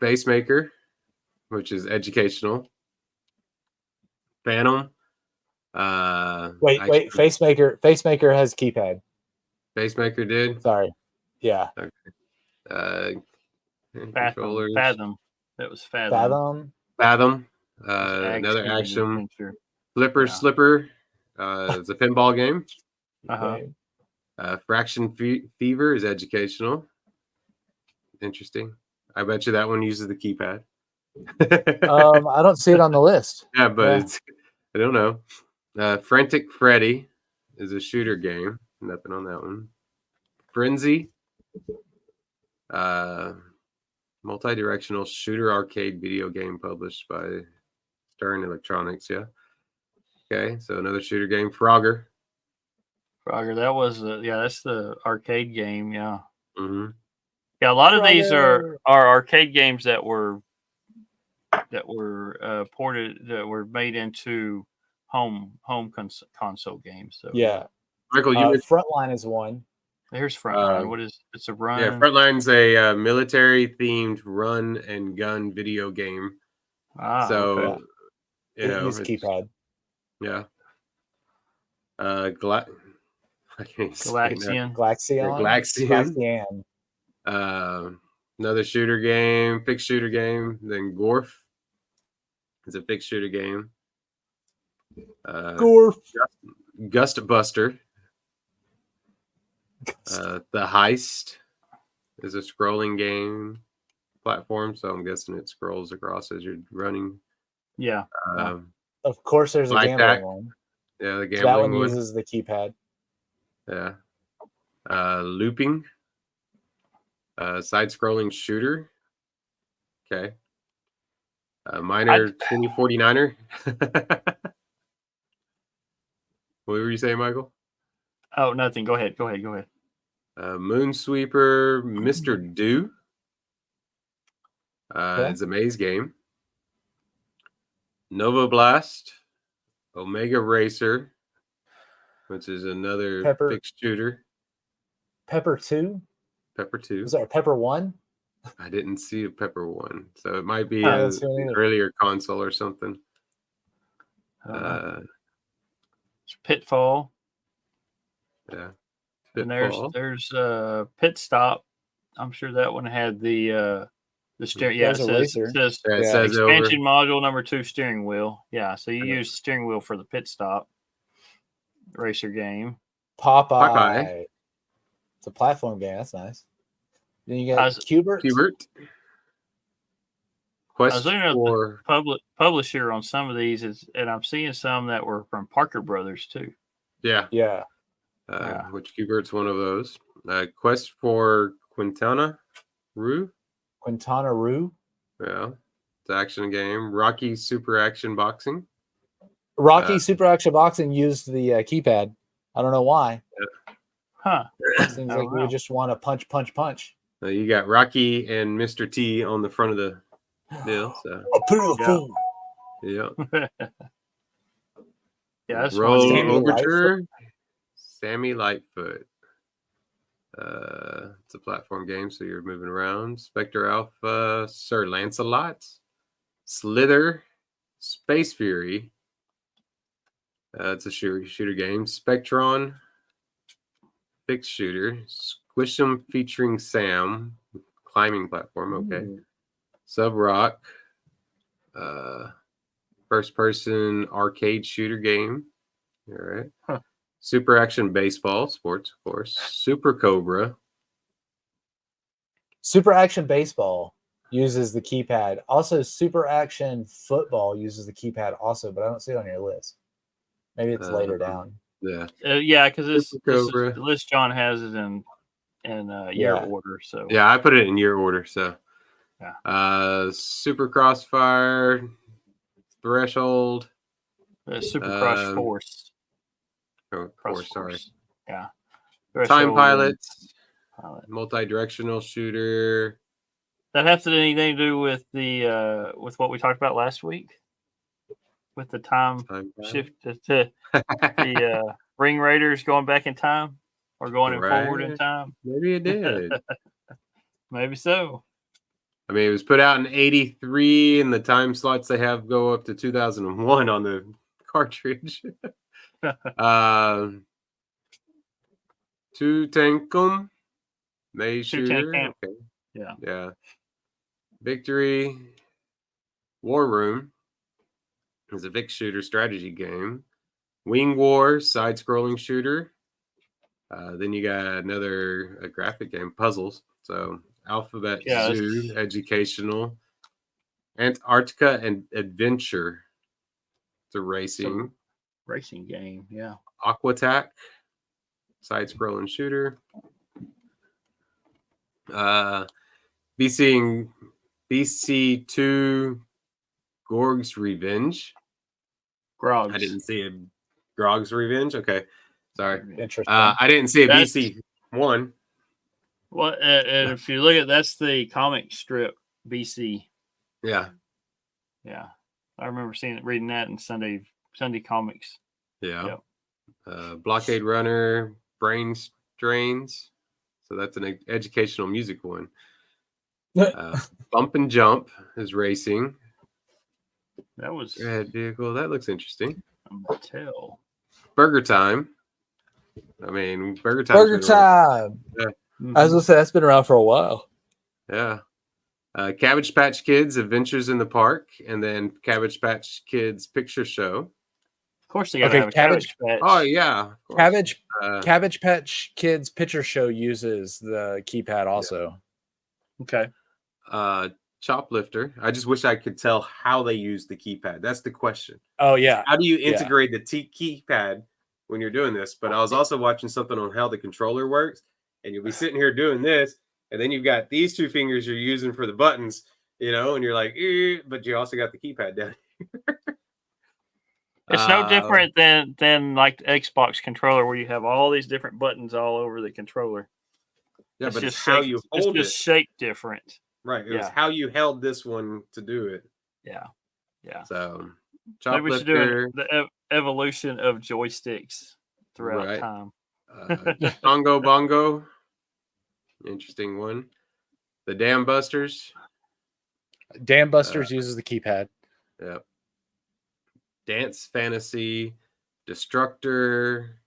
Facemaker, which is educational. Phantom. Wait. Facemaker has keypad. Facemaker did? Sorry. Yeah. Okay. Fathom. That was Fathom. Another action. Slipper. It's a pinball game. Fraction Fever is educational. Interesting. I bet you that one uses the keypad. I don't see it on the list. Yeah, but it's, I don't know. Frantic Freddy is a shooter game. Nothing on that one. Frenzy. Multi-directional shooter arcade video game published by Stern Electronics. Yeah. Okay, so another shooter game. Frogger. That was that's the arcade game. Yeah. Mm-hmm. Yeah, a lot of these are arcade games that were ported, that were made into home console games. So yeah, Michael, Frontline is one. Here's Frontline. What is it's a run? Yeah, Frontline's a military themed run and gun video game. So you know, use keypad. Yeah. Galaxian. Another shooter game, fixed shooter game. Then Gorf is a fixed shooter game. Gorf. Gust Buster. The Heist is a scrolling game platform, so I'm guessing it scrolls across as you're running. Yeah. Of course, there's a gambling one. Yeah, the gambling that one one uses the keypad. Yeah. Looping. Side-scrolling shooter. Okay. Miner 2049er. What were you saying, Michael? Oh, nothing. Go ahead. Moonsweeper, Mr. Do. It's a maze game. Nova Blast, Omega Racer, which is another fixed shooter. Pepper 2? Pepper 2. Is there a Pepper 1? I didn't see a Pepper 1. So it might be an earlier console or something. Pitfall. Yeah. Pitfall. And there's Pit Stop. I'm sure that one had the steering. Yeah, it says expansion module number 2 steering wheel. Yeah, so you use steering wheel for the Pit Stop racer game. Popeye. It's a platform game. That's nice. Then you got Qbert. I was looking at the publisher on some of these, and I'm seeing some that were from Parker Brothers too. Yeah. Which Qbert's one of those. Quest for Quintana Roo. Yeah. It's an action game. Rocky Super Action Boxing. Super Action Boxing used the keypad. I don't know why. Huh. Seems like we just want to punch. You got Rocky and Mr. T on the front of the deal. So I'll put it on the phone. yeah. Yeah, that's Roll funny. Overture. Sammy Lightfoot. It's a platform game, so you're moving around. Spectre Alpha, Sir Lancelot, Slither, Space Fury. It's a shooter game. Spectron, Fixed Shooter, Squish 'em featuring Sam, climbing platform. Okay. Sub Rock, first person arcade shooter game. All right. Huh. Super Action Baseball, sports, of course. Super Cobra. Super Action Baseball uses the keypad. Also, Super Action Football uses the keypad also, but I don't see it on your list. Maybe it's later down. Yeah. Yeah, because this is Cobra. the list John has it in year order. So yeah, I put it in year order. So yeah. Super Crossfire, Threshold, Super Crush Force. Sorry. Yeah. Time Pilots, multi-directional shooter. That have anything to do with the with what we talked about last week, with the time shift to the Ring Raiders going back in time or going forward in time. Maybe it did. Maybe so. I mean, it was put out in '83, and the time slots they have go up to 2001 on the cartridge. Tutankhamun, May shooter. Okay. Yeah. Victory, War Room is a Vic shooter strategy game. Wing War, side-scrolling shooter. Then you got a graphic game, puzzles. So Alphabet Zoo, educational. Antarctica and Adventure. It's a racing game. Yeah. Aquatac, side-scrolling shooter. BC2 Gorg's Revenge. Grogs. I didn't see a Grog's Revenge. Okay. Sorry. Interesting. I didn't see a BC1. Well, and if you look at that's the comic strip BC. Yeah. Yeah. I remember reading that in Sunday comics. Yeah. Yep. Blockade Runner, Brain Strains. So that's an educational music one. Bump and Jump is racing. That was Red vehicle. That looks interesting. Mattel. Burger Time. I mean, Burger Time. Yeah. I was gonna say that's been around for a while. Yeah. Cabbage Patch Kids Adventures in the Park, and then Cabbage Patch Kids Picture Show. Of course, they gotta have a Cabbage Patch. Oh yeah, Cabbage Patch Kids Picture Show uses the keypad also. Yeah. Okay. Choplifter. I just wish I could tell how they use the keypad. That's the question. Oh yeah. How do you integrate the keypad when you're doing this? But I was also watching something on how the controller works, and you'll be sitting here doing this, and then you've got these two fingers you're using for the buttons, and you're like, but you also got the keypad down here. It's no different than like the Xbox controller where you have all these different buttons all over the controller. Yeah, but it's how you hold it. It's just shaped different. Right. It was how you held this one to do it. Yeah. Yeah. So, maybe we should do the evolution of joysticks throughout time. Bongo Bongo. Interesting one. The Dam Busters. Dam Busters uses the keypad. Yep. Dance Fantasy. Destructor.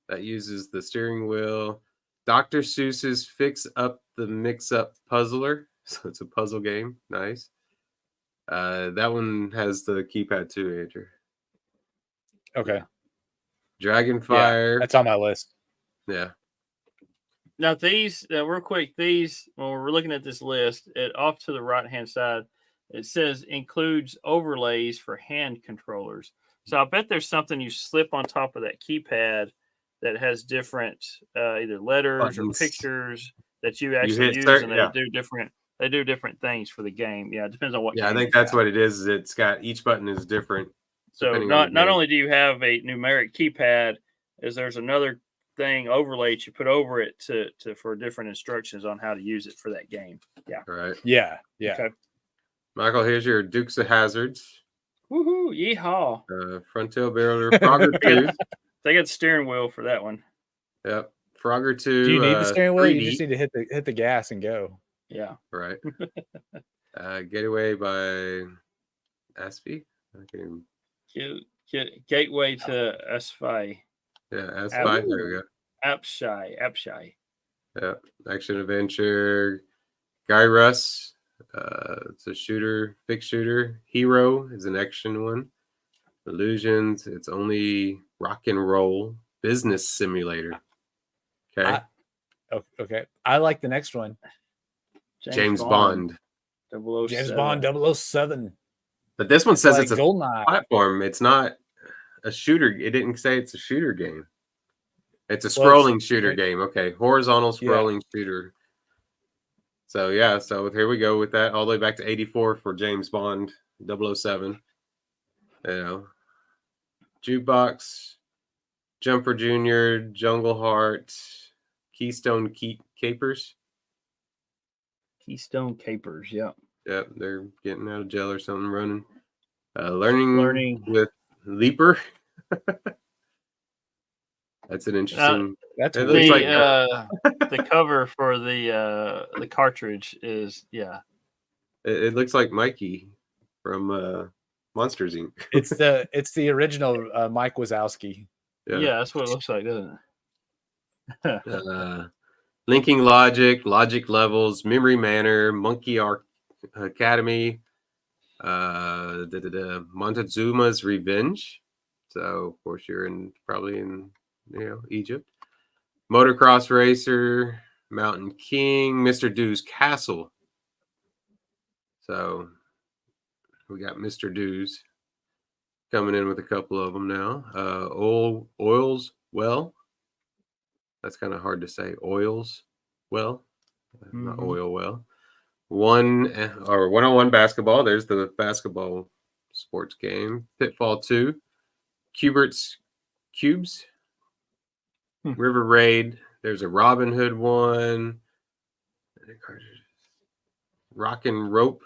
That uses the steering wheel. Dr. Seuss's Fix Up the Mix-Up Puzzler. So it's a puzzle game. Nice. That one has the keypad too, Andrew. Okay. Dragonfire. Yeah, that's on my list. Yeah. Now these, real quick, when we're looking at this list, off to the right-hand side, it says includes overlays for hand controllers. So I bet there's something you slip on top of that keypad that has different either letters buttons or pictures that you actually use, and they do different things for the game. Yeah, it depends on what. Yeah, I think that's what it is. It's got each button is different. So not only do you have a numeric keypad, there's another thing overlay that you put over it to for different instructions on how to use it for that game. Yeah. Right. Yeah. Yeah. Okay. Michael, here's your Dukes of Hazards. Woohoo! Yeehaw! Front-tail barrel Frogger 2. They got the steering wheel for that one. Yep. Frogger 2. Do you need the steering wheel? 3D. You just need to hit the gas and go. Yeah. Right. Getaway by Aspie. Gateway to Aspie. Yeah, Aspie. There we go. Apshai. Yeah. Action adventure. Guy Russ. It's a shooter, fixed shooter. Hero is an action one. Illusions. It's only rock and roll. Business simulator. Okay. Okay. I like the next one. James Bond. 007. James Bond 007. But this one says Like it's a GoldenEye. platform. It's not a shooter. It didn't say it's a shooter game. It's a scrolling shooter game. Okay. Horizontal scrolling shooter. So, yeah. So, here we go with that. All the way back to 84 for James Bond 007. You know, Jukebox, Jumper Jr., Jungle Heart, Keystone Capers. Keystone Capers, yeah. Yep, they're getting out of jail or something, running. Learning with Leaper. That's an interesting. That's it looks like the cover for the cartridge is it looks like Mikey from Monsters Inc. it's the original Mike Wazowski. Yeah, that's what it looks like, doesn't it? Linking Logic, Logic Levels, Memory Manor, Monkey Arc Academy, Montezuma's Revenge. So of course you're probably in Egypt. Motocross Racer, Mountain King, Mr. Dew's Castle. So we got Mr. Dew's coming in with a couple of them now. Oils Well. That's kind of hard to say. Oils Well, not Oil Well. 1-on-1 basketball. There's the basketball sports game. Pitfall 2. Cubert's Cubes. River Raid. There's a Robin Hood one. Rock and Rope.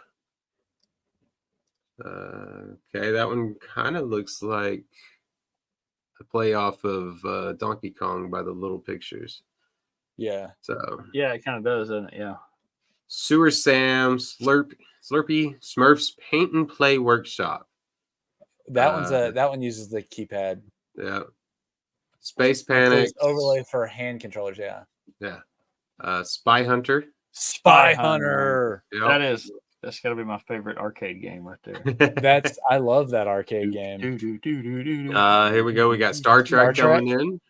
Okay, that one kind of looks like a play off of Donkey Kong by the little pictures. Yeah. So yeah, it kind of does, doesn't it? Yeah. Sewer Sam, Slurpee, Smurfs Paint and Play Workshop. That one uses the keypad. Yeah. Space Panic. Overlay for hand controllers, yeah. Yeah. Spy Hunter. Spy Hunter. Yep. That's gotta be my favorite arcade game right there. I love that arcade game. Here we go. We got Star Trek coming in.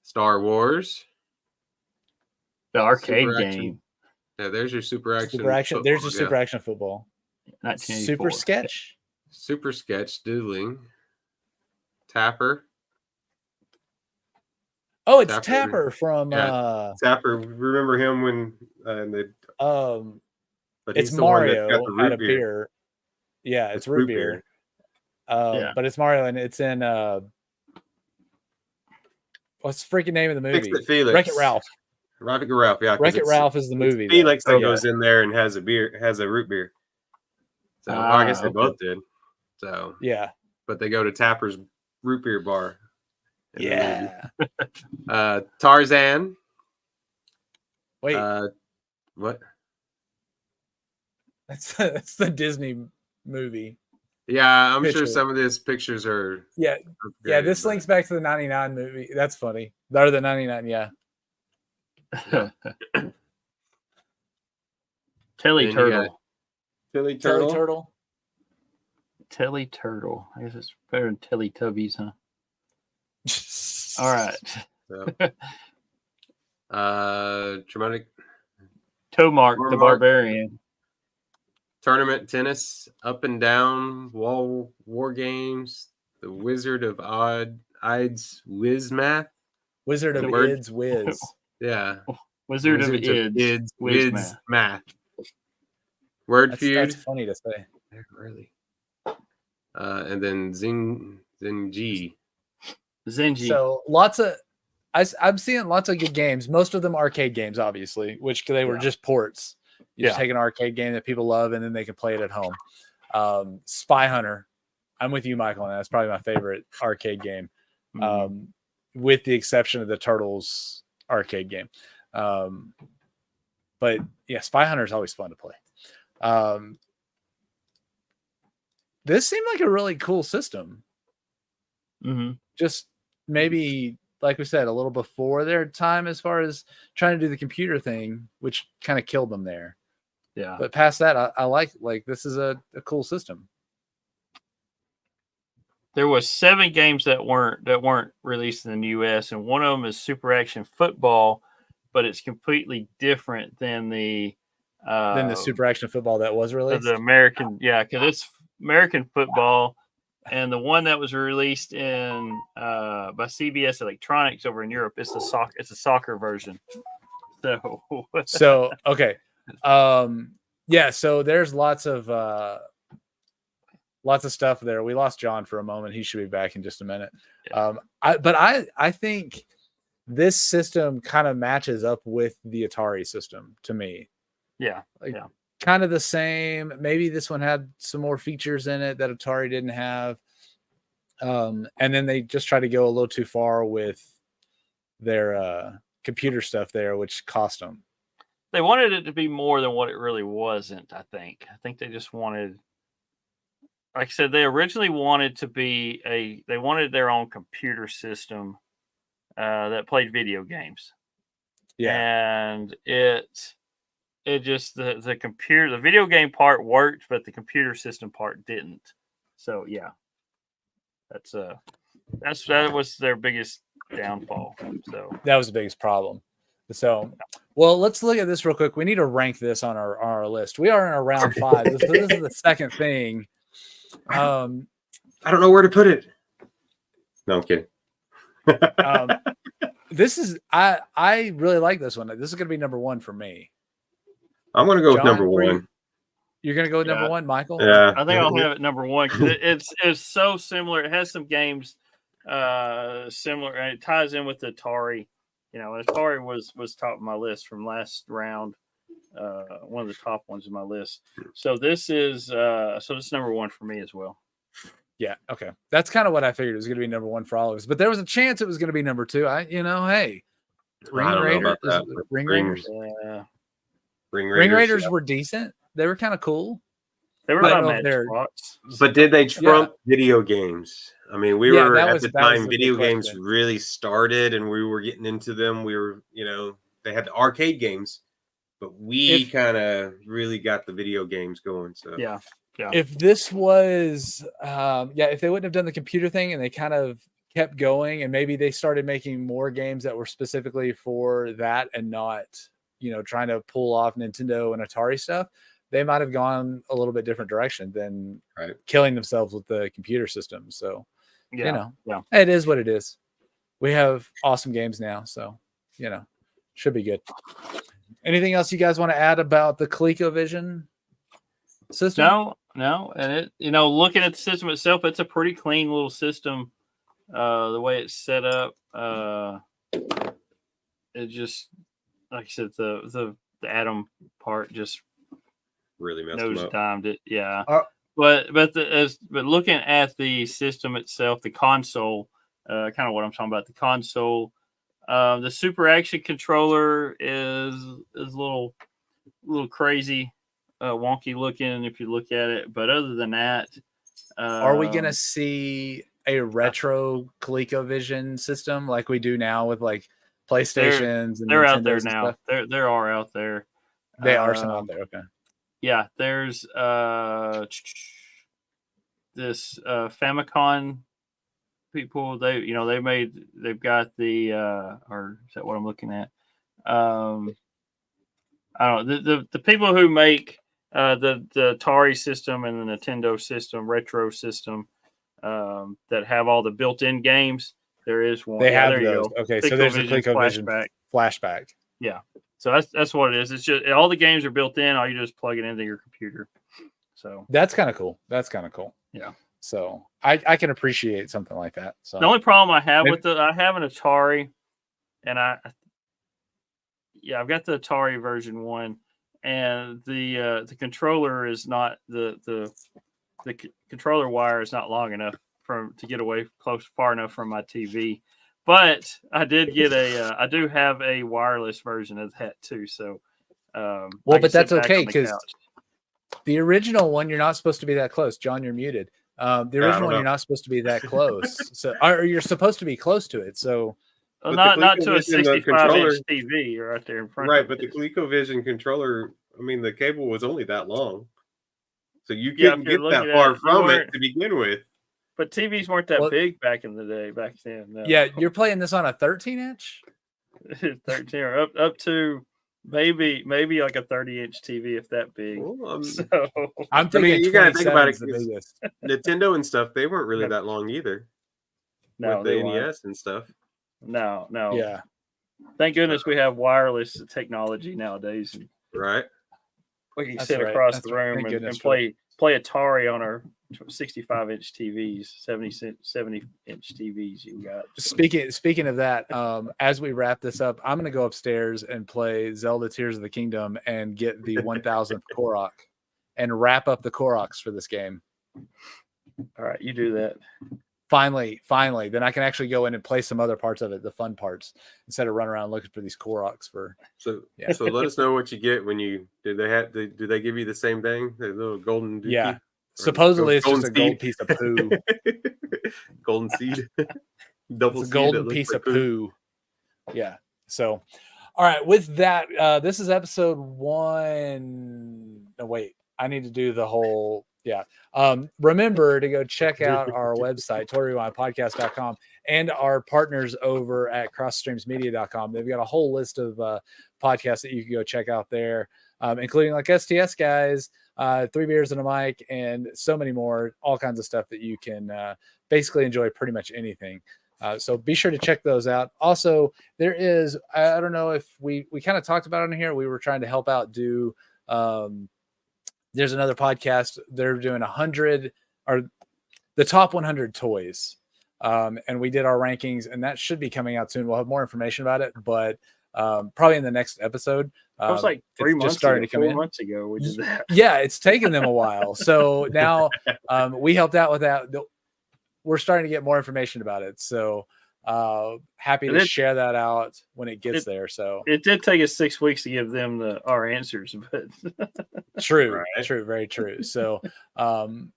Star Wars. The arcade game. Yeah, there's your Super Action. There's your Super Action football. Super Sketch. Super Sketch Doodling. Tapper. Oh, it's Tapper from Tapper. Remember him when but it's Mario at a beer. Yeah, it's root beer. But it's Mario and it's in what's the freaking name of the movie? Wreck-It Ralph. Wreck-It Ralph, yeah. Wreck-It Ralph is the movie. Felix that goes in there and has a root beer. So I guess they both did. So yeah. But they go to Tapper's root beer bar. Yeah. Tarzan. Wait. What? That's the Disney movie. Yeah, I'm sure some of these pictures are. Yeah. Yeah, this links back to the 99 movie. That's funny. Or the 99, yeah. Telly Turtle. Telly Turtle. Turtle. Telly Turtle. I guess it's better than Teletubbies, huh? All right. Traumatic. Tomark the Barbarian. Tournament Tennis, Up and Down, War Games, The Wizard of Id's Whiz Math. Wizard of Id's Whiz. Yeah. Wizard of Id's Whiz Math. Word Feud. That's funny to say. Really. And then Zenji. Zenji. So I'm seeing lots of good games. Most of them arcade games, obviously, which they were just ports. You just take an arcade game that people love, and then they can play it at home. Spy Hunter. I'm with you, Michael, and that's probably my favorite arcade game, with the exception of the Turtles arcade game. But yeah, Spy Hunter is always fun to play. This seemed like a really cool system. Just maybe, like we said, a little before their time as far as trying to do the computer thing, which kind of killed them there. Yeah. But past that, I like this is a cool system. There was 7 games that weren't released in the US, and one of them is Super Action Football, but it's completely different than the Super Action Football that was released. The American, because it's American football, and the one that was released in by CBS Electronics over in Europe, it's a soccer version. So okay, so there's lots of stuff there. We lost John for a moment. He should be back in just a minute. Yeah. I think this system kind of matches up with the Atari system to me. Yeah. Kind of the same. Maybe this one had some more features in it that Atari didn't have. And then they just tried to go a little too far with their computer stuff there, which cost them. They wanted it to be more than what it really wasn't, I think. I think they just wanted, like I said, they originally wanted to be they wanted their own computer system that played video games. Yeah. And it just, the video game part worked, but the computer system part didn't. So yeah, that was their biggest downfall. So that was the biggest problem. So, well, let's look at this real quick. We need to rank this on our list. We are in round 5. This is the second thing. I don't know where to put it. No, I'm kidding. This is I really like this one. This is going to be number 1 for me. I'm going to go with number 1. You're going to go with number 1, Michael? Yeah. I think I'll have it number 1 because it's so similar. It has some games similar, and it ties in with the Atari. Atari was top of my list from last round. One of the top ones in my list. So this is number 1 for me as well. Yeah. Okay. That's kind of what I figured it was going to be number 1 for all of us, but there was a chance it was going to be number 2. Hey, Ring Raiders. Yeah. Ring Raiders were decent. They were kind of cool. They were about Matchbox. But did they trump video games? I mean, we were at the time video games really started, and we were getting into them. We were, they had the arcade games, but we kind of really got the video games going. So yeah. If this was, if they wouldn't have done the computer thing and they kind of kept going, and maybe they started making more games that were specifically for that and not, trying to pull off Nintendo and Atari stuff, they might have gone a little bit different direction than killing themselves with the computer system. So, it is what it is. We have awesome games now, so should be good. Anything else you guys want to add about the ColecoVision system? No, and it, looking at the system itself, it's a pretty clean little system. The way it's set up, it just, like I said, the Atom part just really nosedimed it. Yeah, but looking at the system itself, the console, kind of what I'm talking about, the console, the Super Action controller is a little crazy. Wonky looking if you look at it, but other than that, are we gonna see a retro ColecoVision system like we do now with like PlayStations? They're out there now. There are out there. They are some out there. Okay. Yeah, there's this Famicom people. They've got the or is that what I'm looking at? I don't know, the people who make the Atari system and the Nintendo system, retro system, that have all the built-in games. There is one. They have those. Okay, so there's a ColecoVision flashback. Yeah, so that's what it is. It's just all the games are built in. All you do is plug it into your computer. So that's kind of cool. Yeah. So I can appreciate something like that. So the only problem I have I have an Atari, and I've got the Atari version 1. and the controller is not the controller wire is not long enough to get away far enough from my TV. But I did get I do have a wireless version of that too. So, but that's okay because the original one you're not supposed to be that close. John, you're muted. The original one you're not supposed to be that close. So, or you're supposed to be close to it. So, not to a 65-inch TV right there in front. Right, but the ColecoVision controller, I mean, the cable was only that long, so you couldn't get that far from it to begin with. But TVs weren't that big back in the day. Back then, no. Yeah, you're playing this on a 13-inch. 13 or up to maybe like a 30-inch TV, if that big. Well, so I'm thinking you gotta think about it. Nintendo and stuff, they weren't really that long either. No, with the NES and stuff. No. Yeah. Thank goodness we have wireless technology nowadays. Right. We can sit across the room and play Atari on our 65-inch TVs, 70-inch TVs you got. Speaking of that, as we wrap this up, I'm going to go upstairs and play Zelda Tears of the Kingdom and get the 1000th Korok and wrap up the Koroks for this game. All right, you do that. Finally, then I can actually go in and play some other parts of it, the fun parts, instead of running around looking for these Koroks. So let us know what you get when you do they give you the same thing, the little golden dookie? Yeah, supposedly it's just a gold piece of poo. Golden seed. It's a golden piece of poo. Yeah. So, all right. With that, this is episode 1. No, wait. I need to do the whole. Yeah. Remember to go check out our website, toyrewindpodcast.com, and our partners over at crossstreamsmedia.com. They've got a whole list of podcasts that you can go check out there, including like STS guys, 3 beers and a mic, and so many more, all kinds of stuff that you can basically enjoy pretty much anything. So be sure to check those out. Also, there is, I don't know if we kind of talked about it in here. We were trying to help out do, there's another podcast. They're doing 100 or the top 100 toys. And we did our rankings, and that should be coming out soon. We'll have more information about it, but probably in the next episode. It was like 3 months ago, 4 months ago we did that. Yeah, it's taken them a while. So now we helped out with that. We're starting to get more information about it. So happy to share that out when it gets there. So it did take us 6 weeks to give them our answers, but true, very true. So and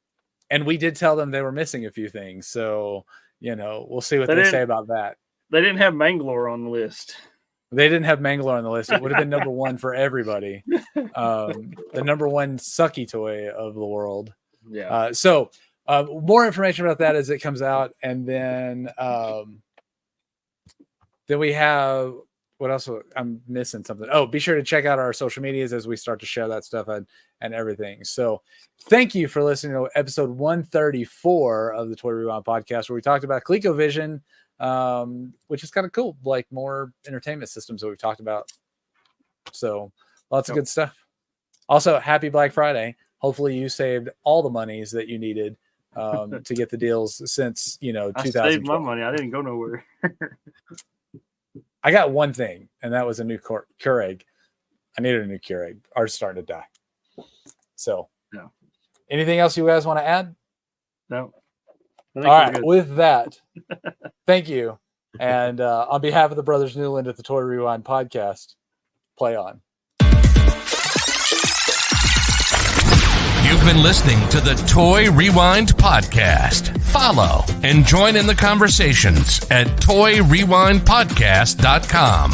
we did tell them they were missing a few things. So we'll see what they say about that. They didn't have Mangalore on the list. They didn't have Mangalore on the list. It would have been number 1 for everybody. The number 1 sucky toy of the world. Yeah. So more information about that as it comes out. And then we have, what else? I'm missing something. Oh, be sure to check out our social medias as we start to share that stuff and everything. So thank you for listening to episode 134 of the Toy Rewind podcast, where we talked about ColecoVision, which is kind of cool, like more entertainment systems that we've talked about. So lots of good stuff. Also, happy Black Friday. Hopefully you saved all the monies that you needed to get the deals since 2000. I saved my money. I didn't go nowhere. I got one thing, and that was a new Keurig. I needed a new Keurig. Ours starting to die. So, no. Anything else you guys want to add? No. All right. With that, thank you. And on behalf of the Brothers Newland at the Toy Rewind podcast, play on. You've been listening to the Toy Rewind podcast. Follow and join in the conversations at toyrewindpodcast.com.